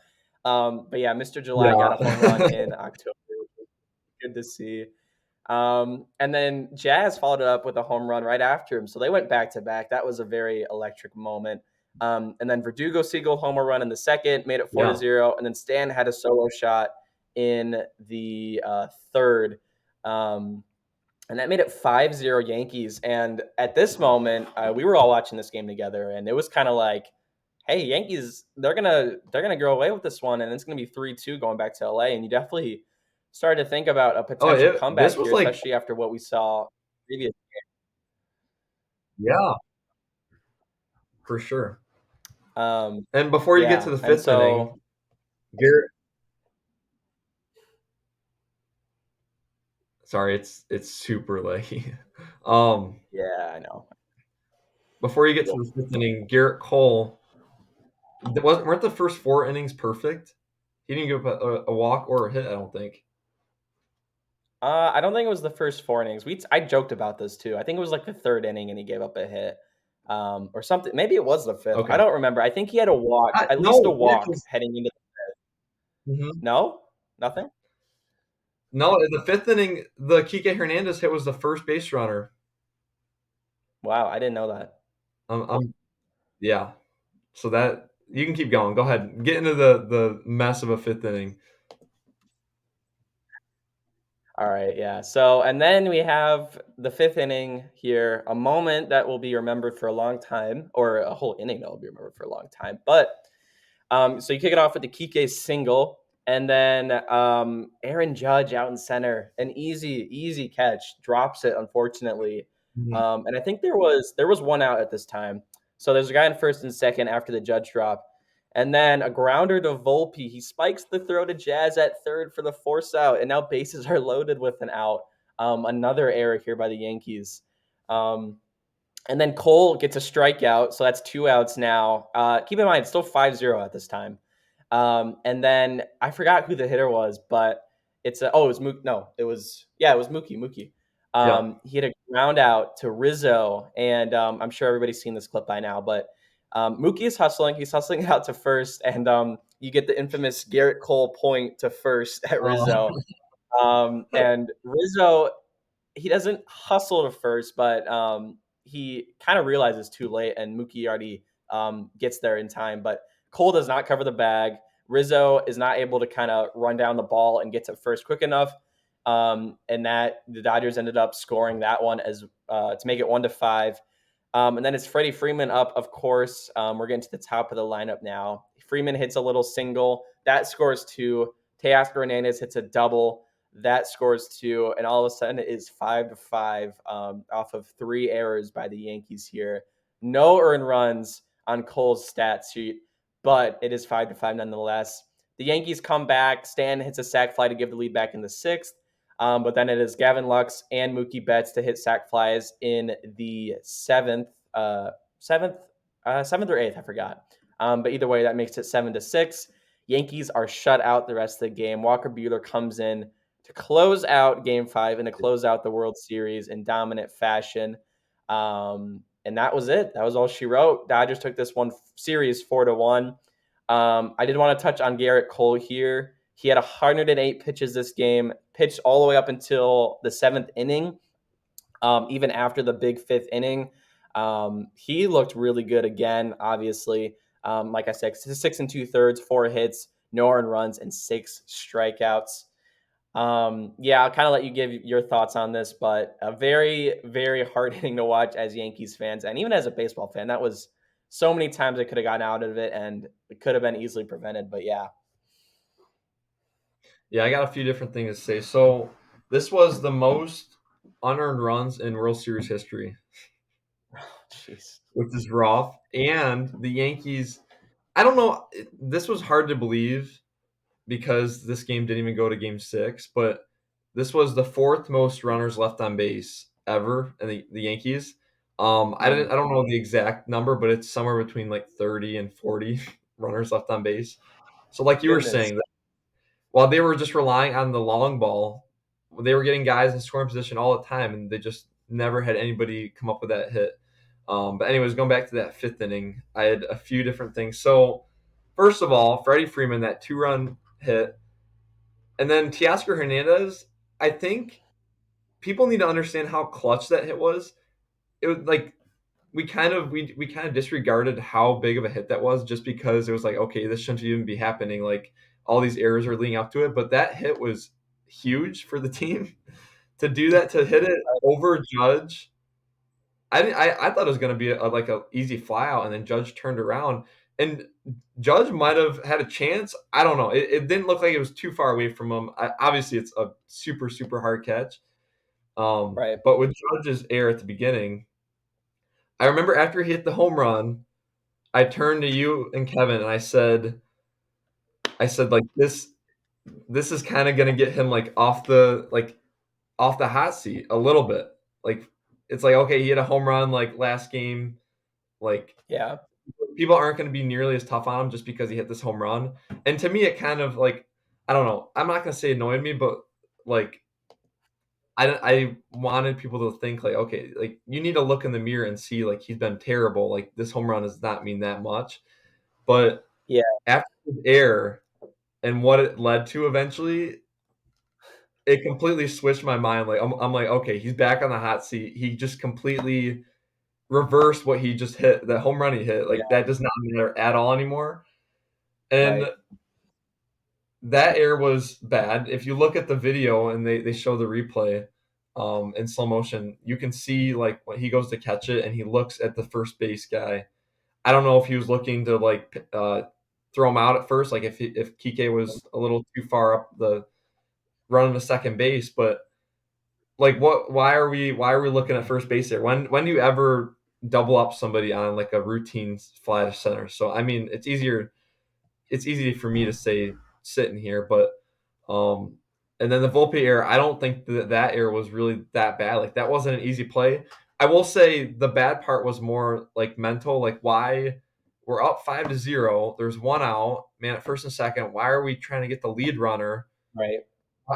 But yeah, Mr. July got a home run Yeah. in October. Good to see. And then Jazz followed it up with a home run right after him. So they went back to back. That was a very electric moment. And then Verdugo Siegel homer run in the second, made it 4 to Yeah. 0. And then Stan had a solo shot in the third. Um, and that made it 5-0 Yankees. And at this moment, we were all watching this game together, and it was kind of like, hey, Yankees, they're gonna go away with this one, and it's gonna be 3-2 going back to LA. And you definitely started to think about a Oh, potential this comeback was here, like, especially after what we saw previous. yeah, for sure. Um, And before you get to yeah, the and fifth inning, so Garrett, sorry, it's super late. Um, yeah, I know. Before you get to the fifth inning, Garrett Cole, weren't the first four innings perfect? He didn't give up a walk or a hit, I don't think. I don't think it was the first 4 innings. I joked about this too. I think it was like the third inning, and he gave up a hit, or something. Maybe it was the fifth. I Okay. don't remember. I think he had a walk, at least a No, yeah, walk 'cause heading into. mhm. No, nothing. No, in the 5th inning, the Kike Hernandez hit was the first base runner. Wow, I didn't know that. Yeah. So that you can keep going. Go ahead. Get into the mess of a 5th inning. All right, yeah. So, and then we have the fifth inning here, a moment that will be remembered for a long time, or a whole inning that will be remembered for a long time. But so you kick it off with the Kike single, and then Aaron Judge out in center, an easy catch, drops it unfortunately. Mhm. And I think there was one out at this time. So there's a guy in first and second after the Judge drop, and then a grounder to Volpe. He spikes the throw to Jazz at third for the force out, and now bases are loaded with an out. Another error here by the Yankees. Um, and then Cole gets a strikeout, so that's 2 outs now. Keep in mind, it's still 5-0 at this time. And then I forgot who the hitter was, but it was Mookie. No, it was Mookie. Mookie. Yeah. He hit a ground out to Rizzo, and I'm sure everybody's seen this clip by now. But Mookie is hustling. He's hustling it out to first, and you get the infamous Garrett Cole point to first at Rizzo. And Rizzo, he doesn't hustle to first, but he kind of realizes too late, and Mookie already gets there in time. But Cole does not cover the bag. Rizzo is not able to kind of run down the ball and get to first quick enough. And that the Dodgers ended up scoring that one as to make it 1-5. And then it's Freddie Freeman up, of course. We're getting to the top of the lineup now. Freeman hits a little single. That scores two. Teoscar Hernandez hits a double. That scores two. And all of a sudden it is 5-5 off of 3 errors by the Yankees here. No earned runs on Cole's stat sheet, but it is 5-5 nonetheless. The Yankees come back. Stan hits a sac fly to give the lead back in the sixth. But then it is Gavin Lux and Mookie Betts to hit sac flies in the seventh, seventh or eighth. I forgot. But either way, that makes it 7-6. Yankees are shut out the rest of the game. Walker Buehler comes in to close out Game 5 and to close out the World Series in dominant fashion. And that was it. That was all she wrote. Dodgers took this one series 4-1. I did want to touch on Garrett Cole here. He had 108 pitches this game, pitched all the way up until the seventh inning, even after the big fifth inning. He looked really good again, obviously. Like I said, 6 2/3, 4 hits, no earned runs, and 6 strikeouts. Yeah, I'll kind of let you give your thoughts on this, but a very, very hard hitting to watch as Yankees fans, and even as a baseball fan. That was so many times I could have gotten out of it, and it could have been easily prevented. But yeah, Yeah, I got a few different things to say. So this was the most unearned runs in World Series history, jeez, which is rough. And the Yankees, I don't know, this was hard to believe because this game didn't even go to game 6, but this was the 4th most runners left on base ever in the Yankees. mm, I don't know the exact number, but it's somewhere between like 30 and 40 runners left on base. So like you were goodness, saying, while they were just relying on the long ball, they were getting guys in scoring position all the time, and they just never had anybody come up with that hit. But anyways, going back to that 5th inning, I had a few different things. So first of all, Freddie Freeman, that 2-run hit, and then Teoscar Hernandez. I think people need to understand how clutch that hit was. It was like we kind of disregarded how big of a hit that was just because it was like, okay, this shouldn't even be happening. Like all these errors are leading up to it, but that hit was huge for the team to do that, to hit it over Judge. I thought it was going to be like a easy fly out, and then Judge turned around, and Judge might have had a chance. I don't know. It didn't look like it was too far away from him. Obviously, it's a super hard catch. right? But with Judge's error at the beginning, I remember after he hit the home run, I turned to you and Kevin and I said like this is kind of gonna get him like off the hot seat a little bit. Like it's like okay, he hit a home run like last game. Like Yeah, people aren't gonna be nearly as tough on him just because he hit this home run. And to me, it kind of like I don't know. I'm not gonna say annoyed me, but like I wanted people to think like, okay, like you need to look in the mirror and see like he's been terrible. Like this home run does not mean that much. But Yeah, after his error and what it led to eventually, it completely switched my mind. Like I'm like, okay, he's back on the hot seat. He just completely reversed what he just hit, the home run he hit. yeah, Like that does not matter at all anymore. And right, that error was bad. If you look at the video and they show the replay in slow motion, you can see like when he goes to catch it and he looks at the first base guy. I don't know if he was looking to like throw him out at first, like if Kike was a little too far up the running to second base, but like what? Why are we looking at first base there? When do you ever double up somebody on like a routine fly to center? So I mean, it's easy for me to say sitting here, but um, and then the Volpe error, I don't think that error was really that bad. Like that wasn't an easy play. I will say the bad part was more like mental. Like why we're up 5-0. There's one out, man at first and second. Why are we trying to get the lead runner? right,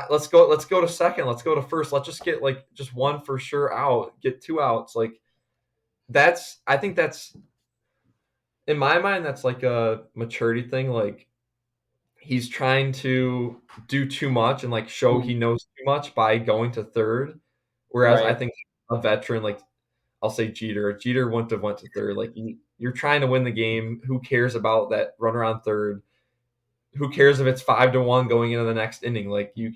Let's go. Let's go to second. Let's go to first. Let's just get like just one for sure out. Get two outs. Like that's. I think that's in my mind. That's like a maturity thing. Like he's trying to do too much and like show mhm, he knows too much by going to third. Whereas I right, think a veteran like I'll say Jeter wouldn't have went to third. Like you're trying to win the game. Who cares about that runner on third? Who cares if it's 5-1 going into the next inning? Like you,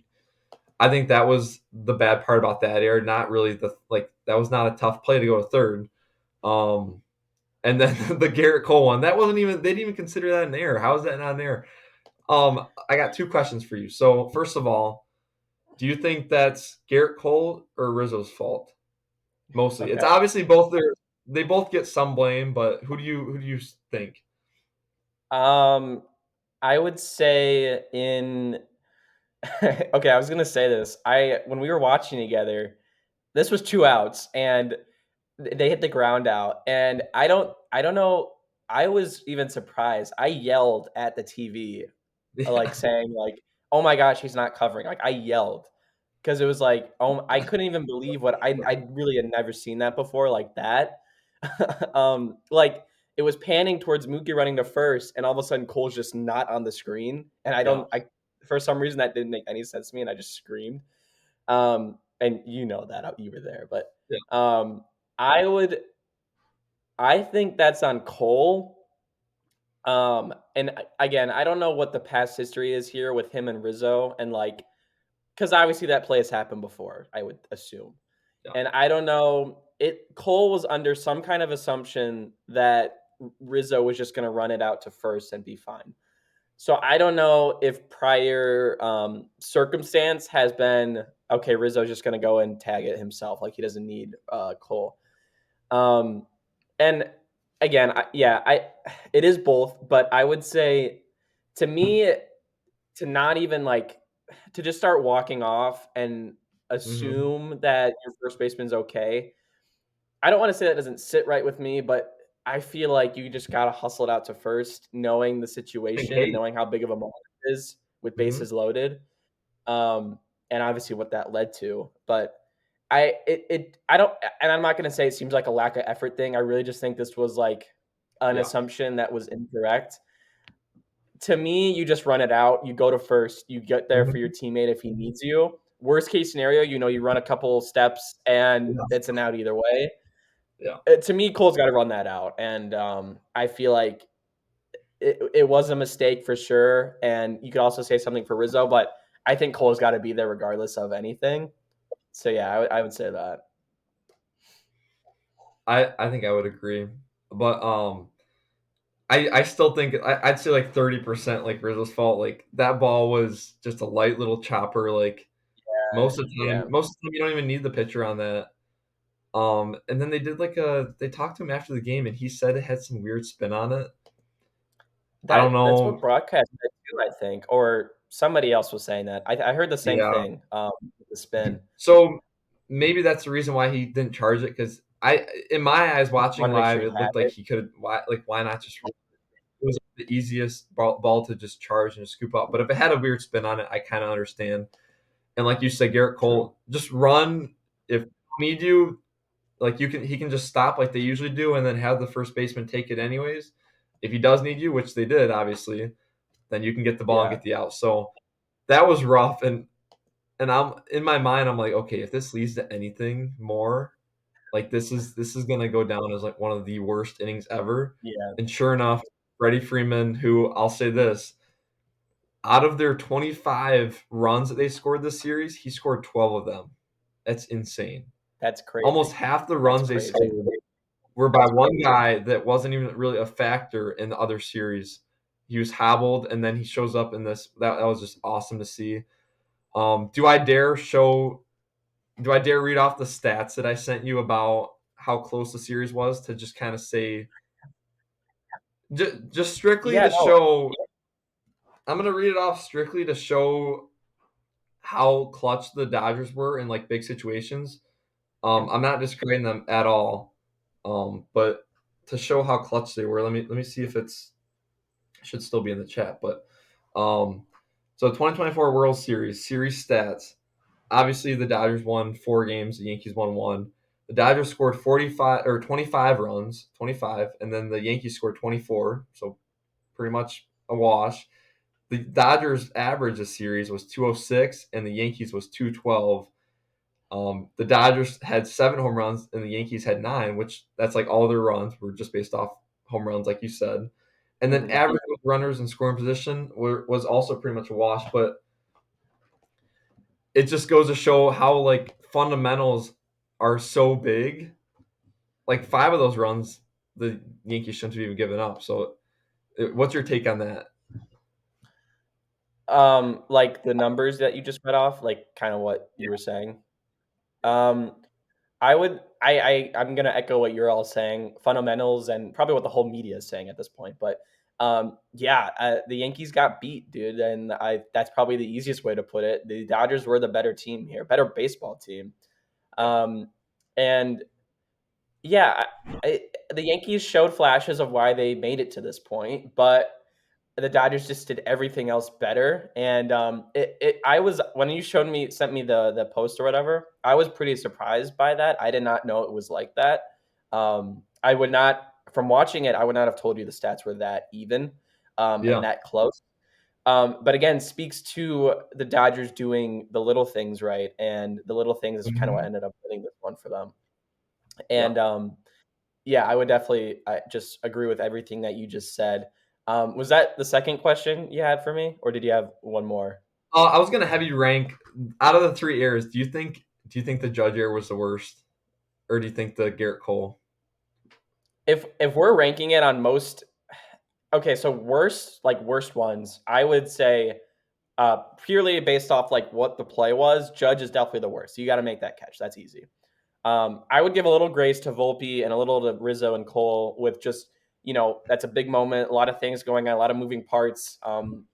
I think that was the bad part about that error. Not really the like that was not a tough play to go to third. Um, and then the Garrett Cole one that wasn't even they didn't even consider that an error. How is that not an error? I got two questions for you. So first of all, do you think that's Garrett Cole or Rizzo's fault? Mostly, it's okay. obviously both their they both get some blame, but who do you think? Um, I would say in okay, I was gonna say this. I when we were watching together, this was 2 outs, and they hit the ground out, and I don't know, I was even surprised. I yelled at the TV, like, Yeah, saying, like, "Oh my gosh, he's not covering." Like, I yelled because it was like, oh, I couldn't even believe what I really had never seen that before like that. Like, it was panning towards Mookie running to first, and all of a sudden Cole's just not on the screen, and yeah, I for some reason that didn't make any sense to me, and I just screamed. And you know that you were there, but yeah. um, I would I think that's on Cole. And again, I don't know what the past history is here with him and Rizzo, and like, because obviously that play has happened before, I would assume. Yeah. And I don't know, it Cole was under some kind of assumption that Rizzo was just going to run it out to first and be fine. So I don't know if prior circumstance has been okay. Rizzo's just going to go and tag it himself, like he doesn't need Cole. Um, and again, yeah, I it is both, but I would say to me to not even like to just start walking off and Hmm. assume that your first baseman's okay. I don't want to say that doesn't sit right with me, but I feel like you just got to hustle it out to first, knowing the And situation and Kate. knowing how big of a moment it is with Hmm. bases loaded, um, and obviously what that led to. But I don't, and I'm not going to say it seems like a lack of effort thing. I really just think this was like an Yeah. assumption that was incorrect. To me, you just run it out. You go to first. You get there for your Hmm. teammate if he needs you. Worst case scenario, you run a couple steps and Yeah. it's an out either way. Yeah. To me, Cole's got to run that out, and I feel like it was a mistake for sure. And you could also say something for Rizzo, but I think Cole's got to be there regardless of anything. So yeah, I would say that. I think I would agree, but I still think I'd say like 30% like Rizzo's fault. Like that ball was just a light little chopper. Like Yeah, most of the time you don't even need the pitcher on that. And then they did like they talked to him after the game and he said it had some weird spin on it. I don't that's what know. broadcast said too, I think, or somebody else was saying that. I heard the same Yeah. thing. With the spin. So maybe that's the reason why he didn't charge it because in my eyes, Just watching want to make sure live, he it had looked like it. he could. Why not just? It was the easiest ball to just charge and just scoop up. But if it had a weird spin on it, I kind of understand. And like you said, Garrett True. Cole, just run if you need you. Like he can just stop like they usually do, and then have the first baseman take it anyways. If he does need you, which they did, obviously, then you can get the ball and Yeah, get the out. So that was rough, and I'm in my mind, I'm like, okay, if this leads to anything more, like this is gonna go down as like one of the worst innings ever. yeah, And sure enough, Freddie Freeman, who I'll say this, out of their 25 runs that they scored this series, he scored 12 of them. That's insane. that's Almost crazy. half the That's runs they crazy. scored were by one guy that wasn't even really a factor in the other series. He was hobbled, and then he shows up in this. That was just awesome to see. Do I dare show? Do I dare read off the stats that I sent you about how close the series was to just kind of say, just strictly Yeah, to no, show? I'm gonna read it off strictly to show how clutch the Dodgers were in like big situations. yeah. I'm not discrediting them at all, but to show how clutch they were, let me see if it's should still be in the chat. But um, so 2024 World Series stats. Obviously, the Dodgers won 4 games. The Yankees won one. The Dodgers scored 45 or 25 runs, 25, and then the Yankees scored 24. So pretty much a wash. The Dodgers average a series was 206, and the Yankees was 212. The Dodgers had 7 home runs, and the Yankees had 9, which that's like all their runs were just based off home runs, like you said. And then Hmm. average runners in scoring position was also pretty much a wash, but it just goes to show how like fundamentals are so big. Like 5 of those runs, the Yankees shouldn't have even given up. So, what's your take on that? Like the numbers that you just read off, like kind of what you were saying. Um, I would, I'm gonna echo what you're all saying, fundamentals, and probably what the whole media is saying at this point. But yeah, the Yankees got beat, dude, and that's probably the easiest way to put it. The Dodgers were the better team here, better baseball team. Um, and yeah, the Yankees showed flashes of why they made it to this point, but the Dodgers just did everything else better. And I was when you sent me the post or whatever, I was pretty surprised by that. I did not know it was like that. I would not from watching it, I would not have told you the stats were that even and Yeah. that close. But again, speaks to the Dodgers doing the little things right, and the little things is kind of what Mhm. ended up winning this one for them. Yeah. And yeah, I would definitely just agree with everything that you just said. Was that the second question you had for me, or did you have one more? I was gonna have you rank out of the 3 errors. Do you think the Judge error was the worst, or do you think the Garrett Cole? If we're ranking it on most, okay, so worst ones, I would say purely based off like what the play was, Judge is definitely the worst. You got to make that catch. That's easy. I would give a little grace to Volpe and a little to Rizzo and Cole with just, that's a big moment, a lot of things going on, a lot of moving parts.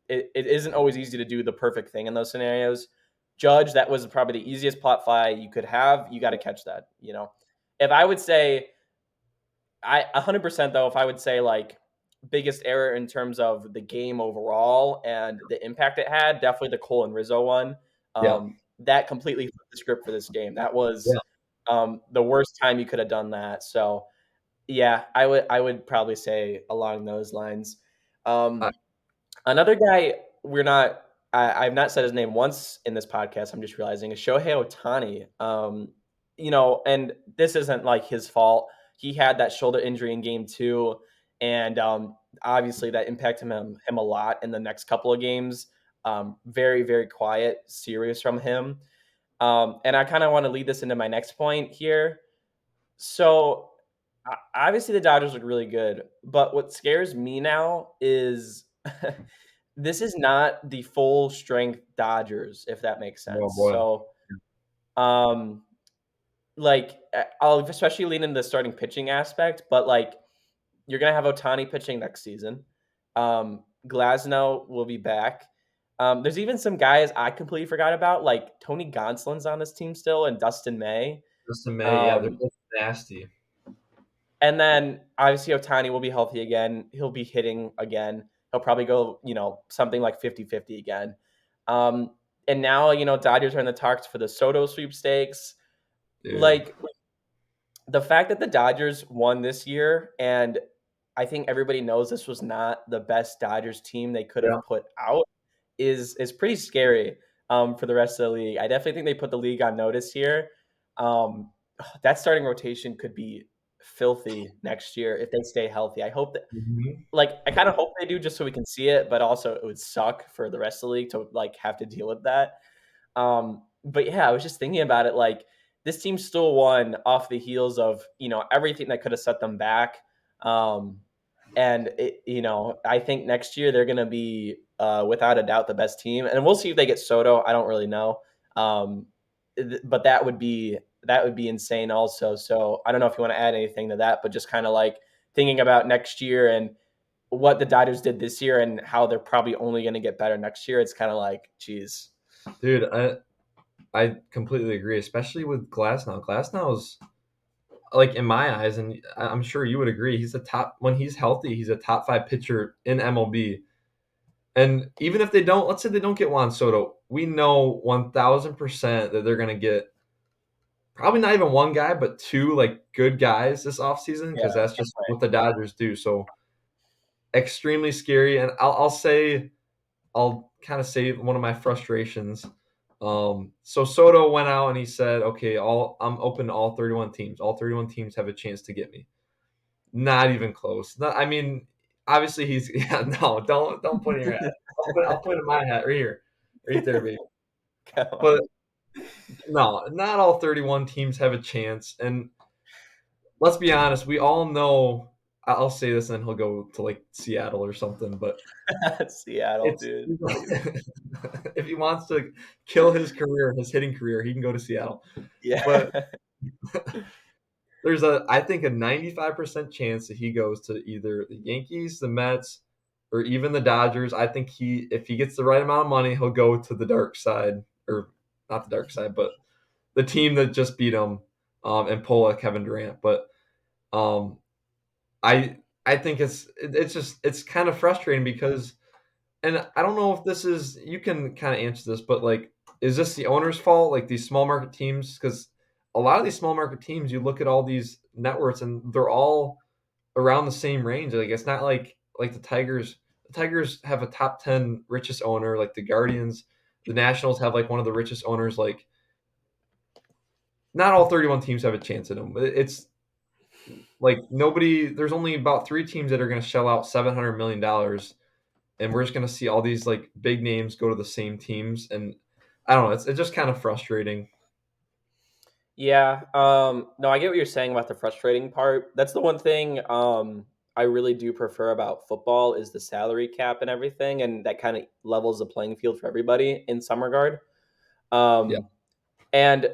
It isn't always easy to do the perfect thing in those scenarios. Judge, that was probably the easiest plot fly you could have. You got to catch that. If I would say, 100% though, if I would say like biggest error in terms of the game overall and the impact it had, definitely the Cole and Rizzo one. Yeah. That completely flipped the script for this game. That was Yeah. the worst time you could have done that. So yeah, I would probably say along those lines. Um, I, Another guy I've not said his name once in this podcast. I'm just realizing is Shohei Ohtani. And this isn't like his fault. He had that shoulder injury in game two, and obviously that impacted him a lot in the next couple of games. Very very quiet series from him. And I kind of want to lead this into my next point here. So obviously the Dodgers look really good, but what scares me now is this is not the full strength Dodgers, if that makes oh sense. boy. So, um, like I'll especially lean into the starting pitching aspect, but like you're gonna have Otani pitching next season. Glasnow will be back. There's even some guys I completely forgot about, like Tony Gonsolin's on this team still, and Dustin May. Justin May, yeah, they're Um, both nasty. And then obviously Otani will be healthy again. He'll be hitting again. He'll probably go, something like 50-50 again. Um, And now, Dodgers are in the talks for the Soto sweepstakes. Dude. Like, the fact that the Dodgers won this year, and I think everybody knows this was not the best Dodgers team they could Yeah. have put out, is pretty scary for the rest of the league. I definitely think they put the league on notice here. Um, that starting rotation could be filthy next year if they stay healthy. I hope that, Mhm. I kind of hope they do just so we can see it, but also it would suck for the rest of the league to have to deal with that. But yeah, I was just thinking about it. Like, this team still won off the heels of everything that could have set them back. Um, and I think next year they're going to be without a doubt the best team, and we'll see if they get Soto. I don't really know, but that would be insane also. So I don't know if you want to add anything to that, but just kind of like thinking about next year and what the Dodgers did this year and how they're probably only going to get better next year. It's kind of like, geez. Dude, I completely agree, especially with Glasnow. Glasnow's like in my eyes, and I'm sure you would agree, he's a top when he's healthy, he's a top 5 pitcher in MLB. And even if they don't, let's say they don't get Juan Soto, we know 1000% that they're gonna get probably not even one guy, but two like good guys this offseason Yeah, because that's just what the Dodgers do. So extremely scary. And I'll kind of say one of my frustrations. So Soto went out and he said, "Okay, I'm open to all 31 teams. All 31 teams have a chance to get me." Not even close. I mean, obviously he's yeah. No, don't put it in your hat. I'll put it in my hat right here, right there, baby. come But on. no, not all 31 teams have a chance. And let's be honest, we all know. I'll say this, and he'll go to like Seattle or something. But Seattle, it's dude. Please. if he wants to kill his career, his hitting career, he can go to Seattle. But Yeah. there's I think a 95% chance that he goes to either the Yankees, the Mets, or even the Dodgers. I think if he gets the right amount of money, he'll go to the dark side, or not the dark side, but the team that just beat him, and pull a Kevin Durant. But um, I think it's kind of frustrating because, and I don't know if this is, you can kind of answer this, but like, is this the owner's fault? Like these small market teams, because a lot of these small market teams, you look at all these networks and they're all around the same range. Like it's not like the Tigers. The Tigers have a top 10 richest owner. Like the Guardians, the Nationals have like one of the richest owners. Like not all 31 teams have a chance in them. It's like nobody. There's only about 3 teams that are going to shell out $700 million, and we're just going to see all these like big names go to the same teams. And I don't know. It's just kind of frustrating. Yeah. No, I get what you're saying about the frustrating part. That's the one thing I really do prefer about football is the salary cap and everything, and that kind of levels the playing field for everybody in some regard. Yeah. Um, and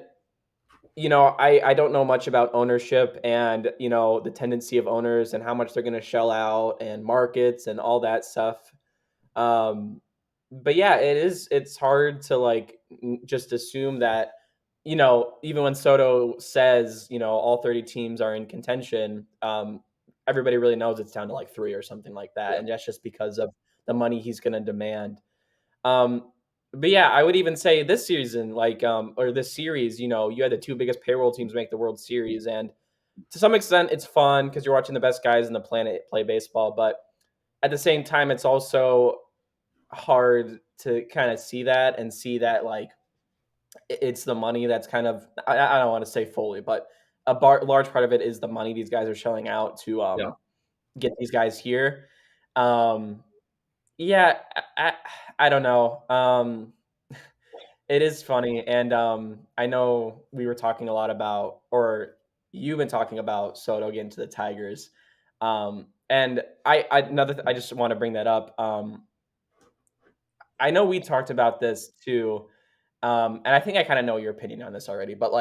I don't know much about ownership and the tendency of owners and how much they're going to shell out and markets and all that stuff. Um, but yeah, it's hard to just assume that, even when Soto says, all 30 teams are in contention, everybody really knows it's down to like 3 or something like that. Yeah. And that's just because of the money he's going to demand. Um, but yeah, I would even say this season, or this series, you had the 2 biggest payroll teams make the World Series. And to some extent, it's fun because you're watching the best guys in the planet play baseball. But at the same time, it's also hard to kind of see that and see that it's the money that's kind of I don't want to say fully, but large part of it is the money these guys are shelling out to Yeah. get these guys here. Um, yeah, I don't know. It is funny, and I know we were talking a lot about, or you've been talking about Soto getting to the Tigers, and I just want to bring that up. I know we talked about this too, and I think I kind of know your opinion on this already, but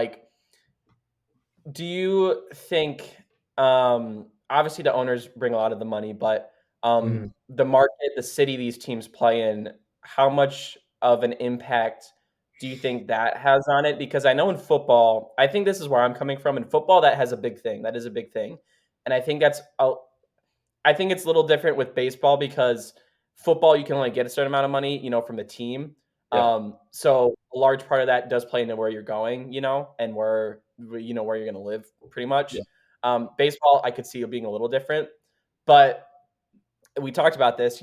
do you think, obviously the owners bring a lot of the money, but Mhm. the market, the city these teams play in, how much of an impact do you think that has on it? Because I know in football, I think this is where I'm coming from. In football, that has a big thing. That is a big thing, and I think it's a little different with baseball because football you can only get a certain amount of money, from the team. Yeah. So a large part of that does play into where you're going, and where you're gonna live pretty much. Yeah. Baseball, I could see it being a little different, but we talked about this,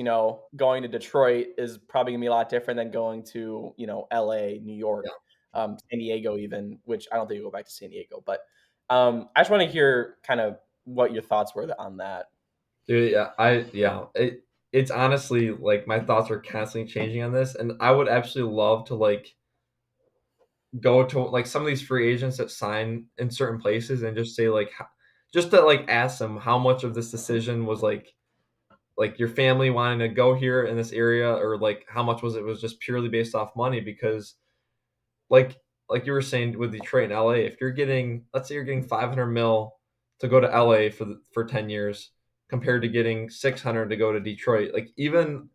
going to Detroit is probably gonna be a lot different than going to, LA, New Yeah. York, San Diego even, which I don't think we'll go back to San Diego, but I just want to hear kind of what your thoughts were on that. Dude, it's honestly like my thoughts are constantly changing on this, and I would absolutely love to like go to like some of these free agents that sign in certain places and just say like just to like ask them how much of this decision was like your family wanting to go here in this area, or like how much was just purely based off money. Because like like you were saying with Detroit and LA, if you're getting, let's say you're getting 500 mil to go to LA for 10 years compared to getting 600 to go to Detroit, like even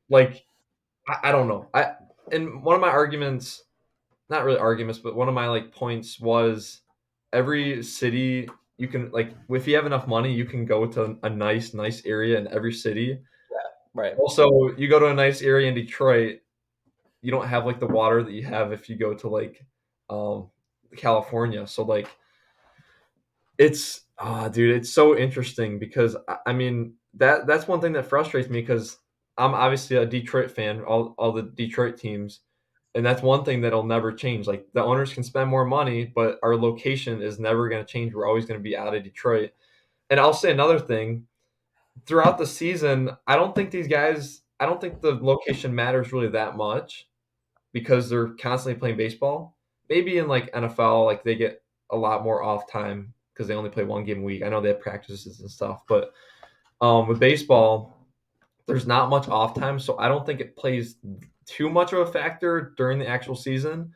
like I don't know. And one of my arguments, not really arguments, but one of my like points was every city you can like if you have enough money, you can go to a nice area in every city. Right. Also, you go to a nice area in Detroit, you don't have like the water that you have if you go to like um California. So like it's dude, it's so interesting because I mean that's one thing that frustrates me because I'm obviously a Detroit fan, all the Detroit teams, and that's one thing that'll never change. Like the owners can spend more money, but our location is never going to change. We're always going to be out of Detroit. And I'll say another thing, throughout the season, I don't think the location matters really that much because they're constantly playing baseball. Maybe in like NFL, like they get a lot more off time because they only play one game a week. I know they have practices and stuff, but with baseball, there's not much off time, so I don't think it plays too much of a factor during the actual season.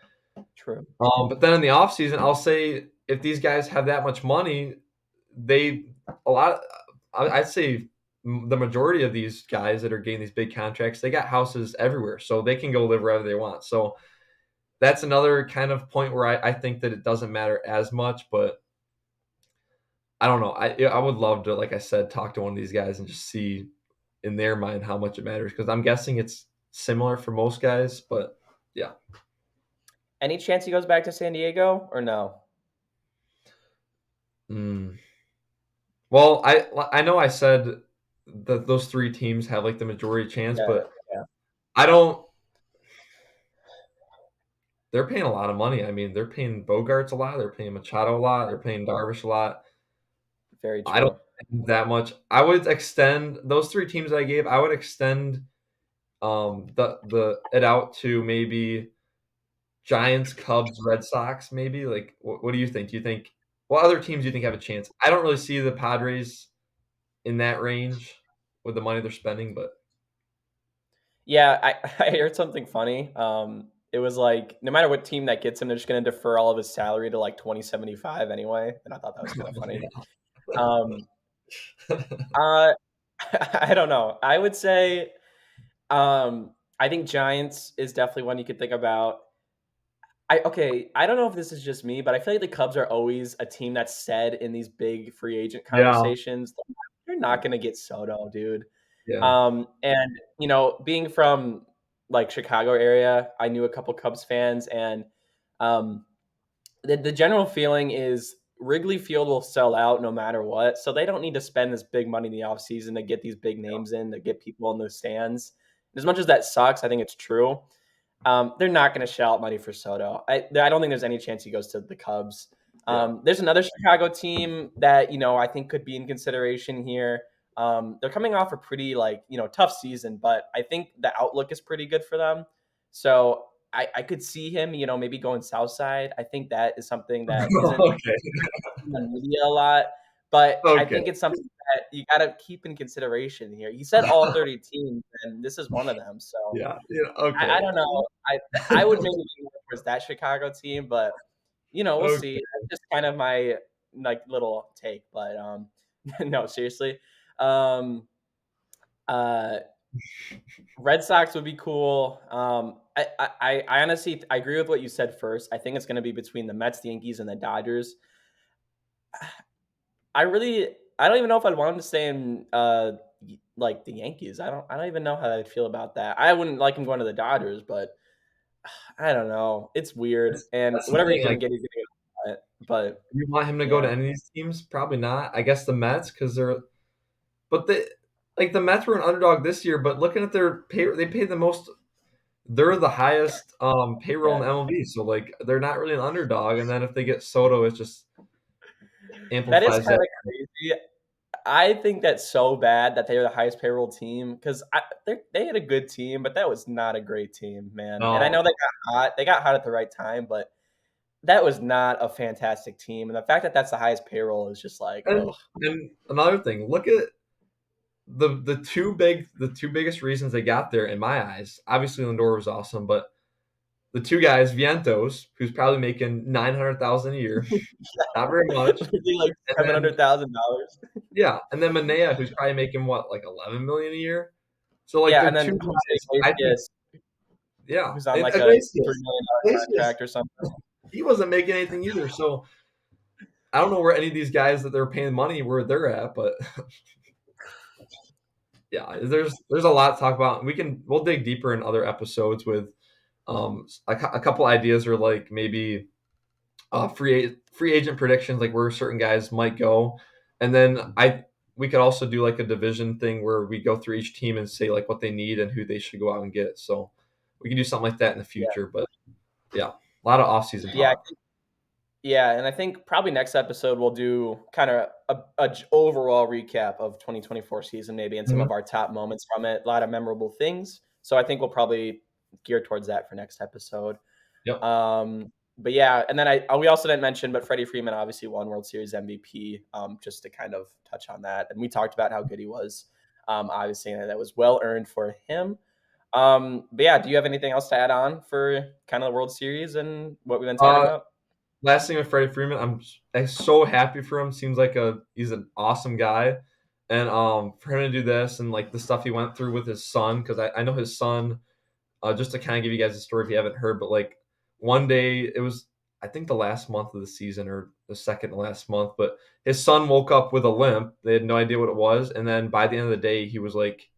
True. But then in the off season, I'll say if these guys have that much money, they a lot. I'd say the majority of these guys that are getting these big contracts, they got houses everywhere, so they can go live wherever they want. So that's another kind of point where I think that it doesn't matter as much, but I don't know. I would love to, like I said, talk to one of these guys and just see in their mind how much it matters because I'm guessing it's similar for most guys, but yeah. Any chance he goes back to San Diego or no? Mm. Well, I know I said that those three teams have like the majority chance, Yeah, but yeah, I don't. They're paying a lot of money. I mean, they're paying Bogarts a lot. They're paying Machado a lot. They're paying Darvish a lot. very I don't true. think that much. I would extend those three teams that I gave. I would extend the it out to maybe Giants, Cubs, Red Sox. Maybe like what do you think? Do you think what other teams do you think have a chance? I don't really see the Padres in that range with the money they're spending, but Yeah, I heard something funny. It was like no matter what team that gets him, they're just gonna defer all of his salary to like 2075 anyway. And I thought that was kind of funny. Um, uh, I don't know. I would say I think Giants is definitely one you could think about. I don't know if this is just me, but I feel like the Cubs are always a team that's said in these big free agent yeah, conversations, they're not gonna get Soto, dude. yeah. And being from like Chicago area, I knew a couple Cubs fans, and um, the general feeling is Wrigley Field will sell out no matter what. So they don't need to spend this big money in the offseason to get these big names in, to get people in the stands. As much as that sucks, I think it's true. They're not going to shell out money for Soto. I don't think there's any chance he goes to the Cubs. Yeah. There's another Chicago team that I think could be in consideration here. They're coming off a pretty tough season, but I think the outlook is pretty good for them. So I could see him, maybe going south side. I think that is something that isn't Okay. in the media a lot, but I Okay. think it's something that you got to keep in consideration here. He said all 30 teams, and this is one of them. So Yeah. Yeah. I Okay. don't know. I would maybe lean more towards that Chicago team, but we'll see. Okay. That's just kind of my like little take. But no, seriously. Um, uh, Red Sox would be cool. I honestly I agree with what you said first. I think it's going to be between the Mets, the Yankees, and the Dodgers. I don't even know if I'd want him to stay in like the Yankees. I don't even know how I'd feel about that. I wouldn't like him going to the Dodgers, but I don't know. It's weird, and That's the whatever thing. he's gonna Like, get, he's gonna get it. But you want him to go to yeah, any of these teams? Probably not. I guess the Mets because they're, but they like the Mets were an underdog this year. But looking at their pay, they paid the most. They're the highest payroll in yeah. the MLB, so like they're not really an underdog. And then if they get Soto, it just That is amplifies kind that. of crazy. I think that's so bad that they were the highest payroll team because they had a good team, but that was not a great team, man. And I No, know they got hot. They got hot at the right time, but that was not a fantastic team. And the fact that that's the highest payroll is just like, oh, and another thing, look at the two biggest reasons they got there in my eyes. Obviously, Lindor was awesome, but the two guys, Vientos, who's probably making 900,000 a year, not very much, literally like and then $700,000. yeah, and then Manea, who's probably making what, like 11 million a year. So like Yeah, they're and then two Jose guys. I think Iglesias, yeah, who's on and like a Iglesias, $3 million Iglesias, contract or something. he wasn't making anything either. So I don't know where any of these guys that they're paying money where they're at, but yeah, there's a lot to talk about. We'll dig deeper in other episodes with a couple ideas or like maybe free agent predictions, like where certain guys might go, and then we could also do like a division thing where we go through each team and say like what they need and who they should go out and get. So we can do something like that in the Yeah. future. But yeah, a lot of offseason Yeah, talk. yeah, and I think probably next episode we'll do kind of overall recap of 2024 season, maybe, and some Mhm. of our top moments from it. A lot of memorable things. So I think we'll probably gear towards that for next episode. Yep. But yeah, and then we also didn't mention, but Freddie Freeman obviously won World Series MVP. Just to kind of touch on that, and we talked about how good he was. Obviously, and that was well earned for him. But yeah, do you have anything else to add on for kind of the World Series and what we've been talking Uh, about? Last thing with Freddie Freeman, I'm so happy for him. Seems like he's an awesome guy, and for him to do this and like the stuff he went through with his son, because I know his son. Just to kind of give you guys a story if you haven't heard, but like one day it was, I think the last month of the season or the second to last month, but his son woke up with a limp. They had no idea what it was, and then by the end of the day, he was like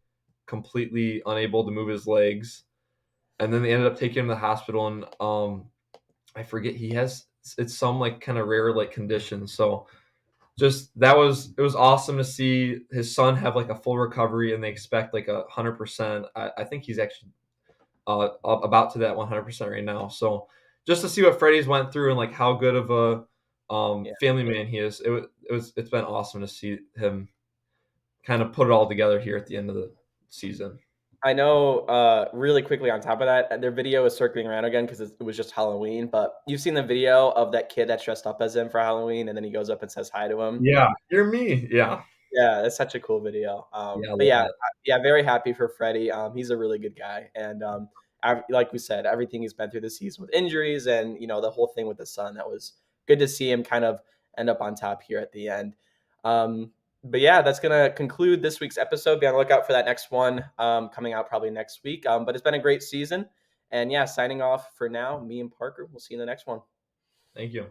completely unable to move his legs. And then they ended up taking him to the hospital, and I forget he has it's some like kind of rare like condition. So just it was awesome to see his son have like a full recovery, and they expect like 100%. I think he's actually about to that 100% right now. So just to see what Freddie's went through and like how good of a Yeah. family man he is, it's been awesome to see him kind of put it all together here at the end of the season. I know, really quickly on top of that, their video is circling around again because it was just Halloween. But you've seen the video of that kid that's dressed up as him for Halloween, and then he goes up and says hi to him. Yeah, you're me. Yeah, Yeah, that's such a cool video. yeah, I But love yeah, that. yeah, very happy for Freddie. He's a really good guy, and like we said, everything he's been through this season with injuries and the whole thing with the son, that was good to see him kind of end up on top here at the end. But yeah, that's gonna conclude this week's episode. Be on the lookout for that next one coming out probably next week. But it's been a great season, and yeah, signing off for now. Me and Parker. We'll see you in the next one. Thank you.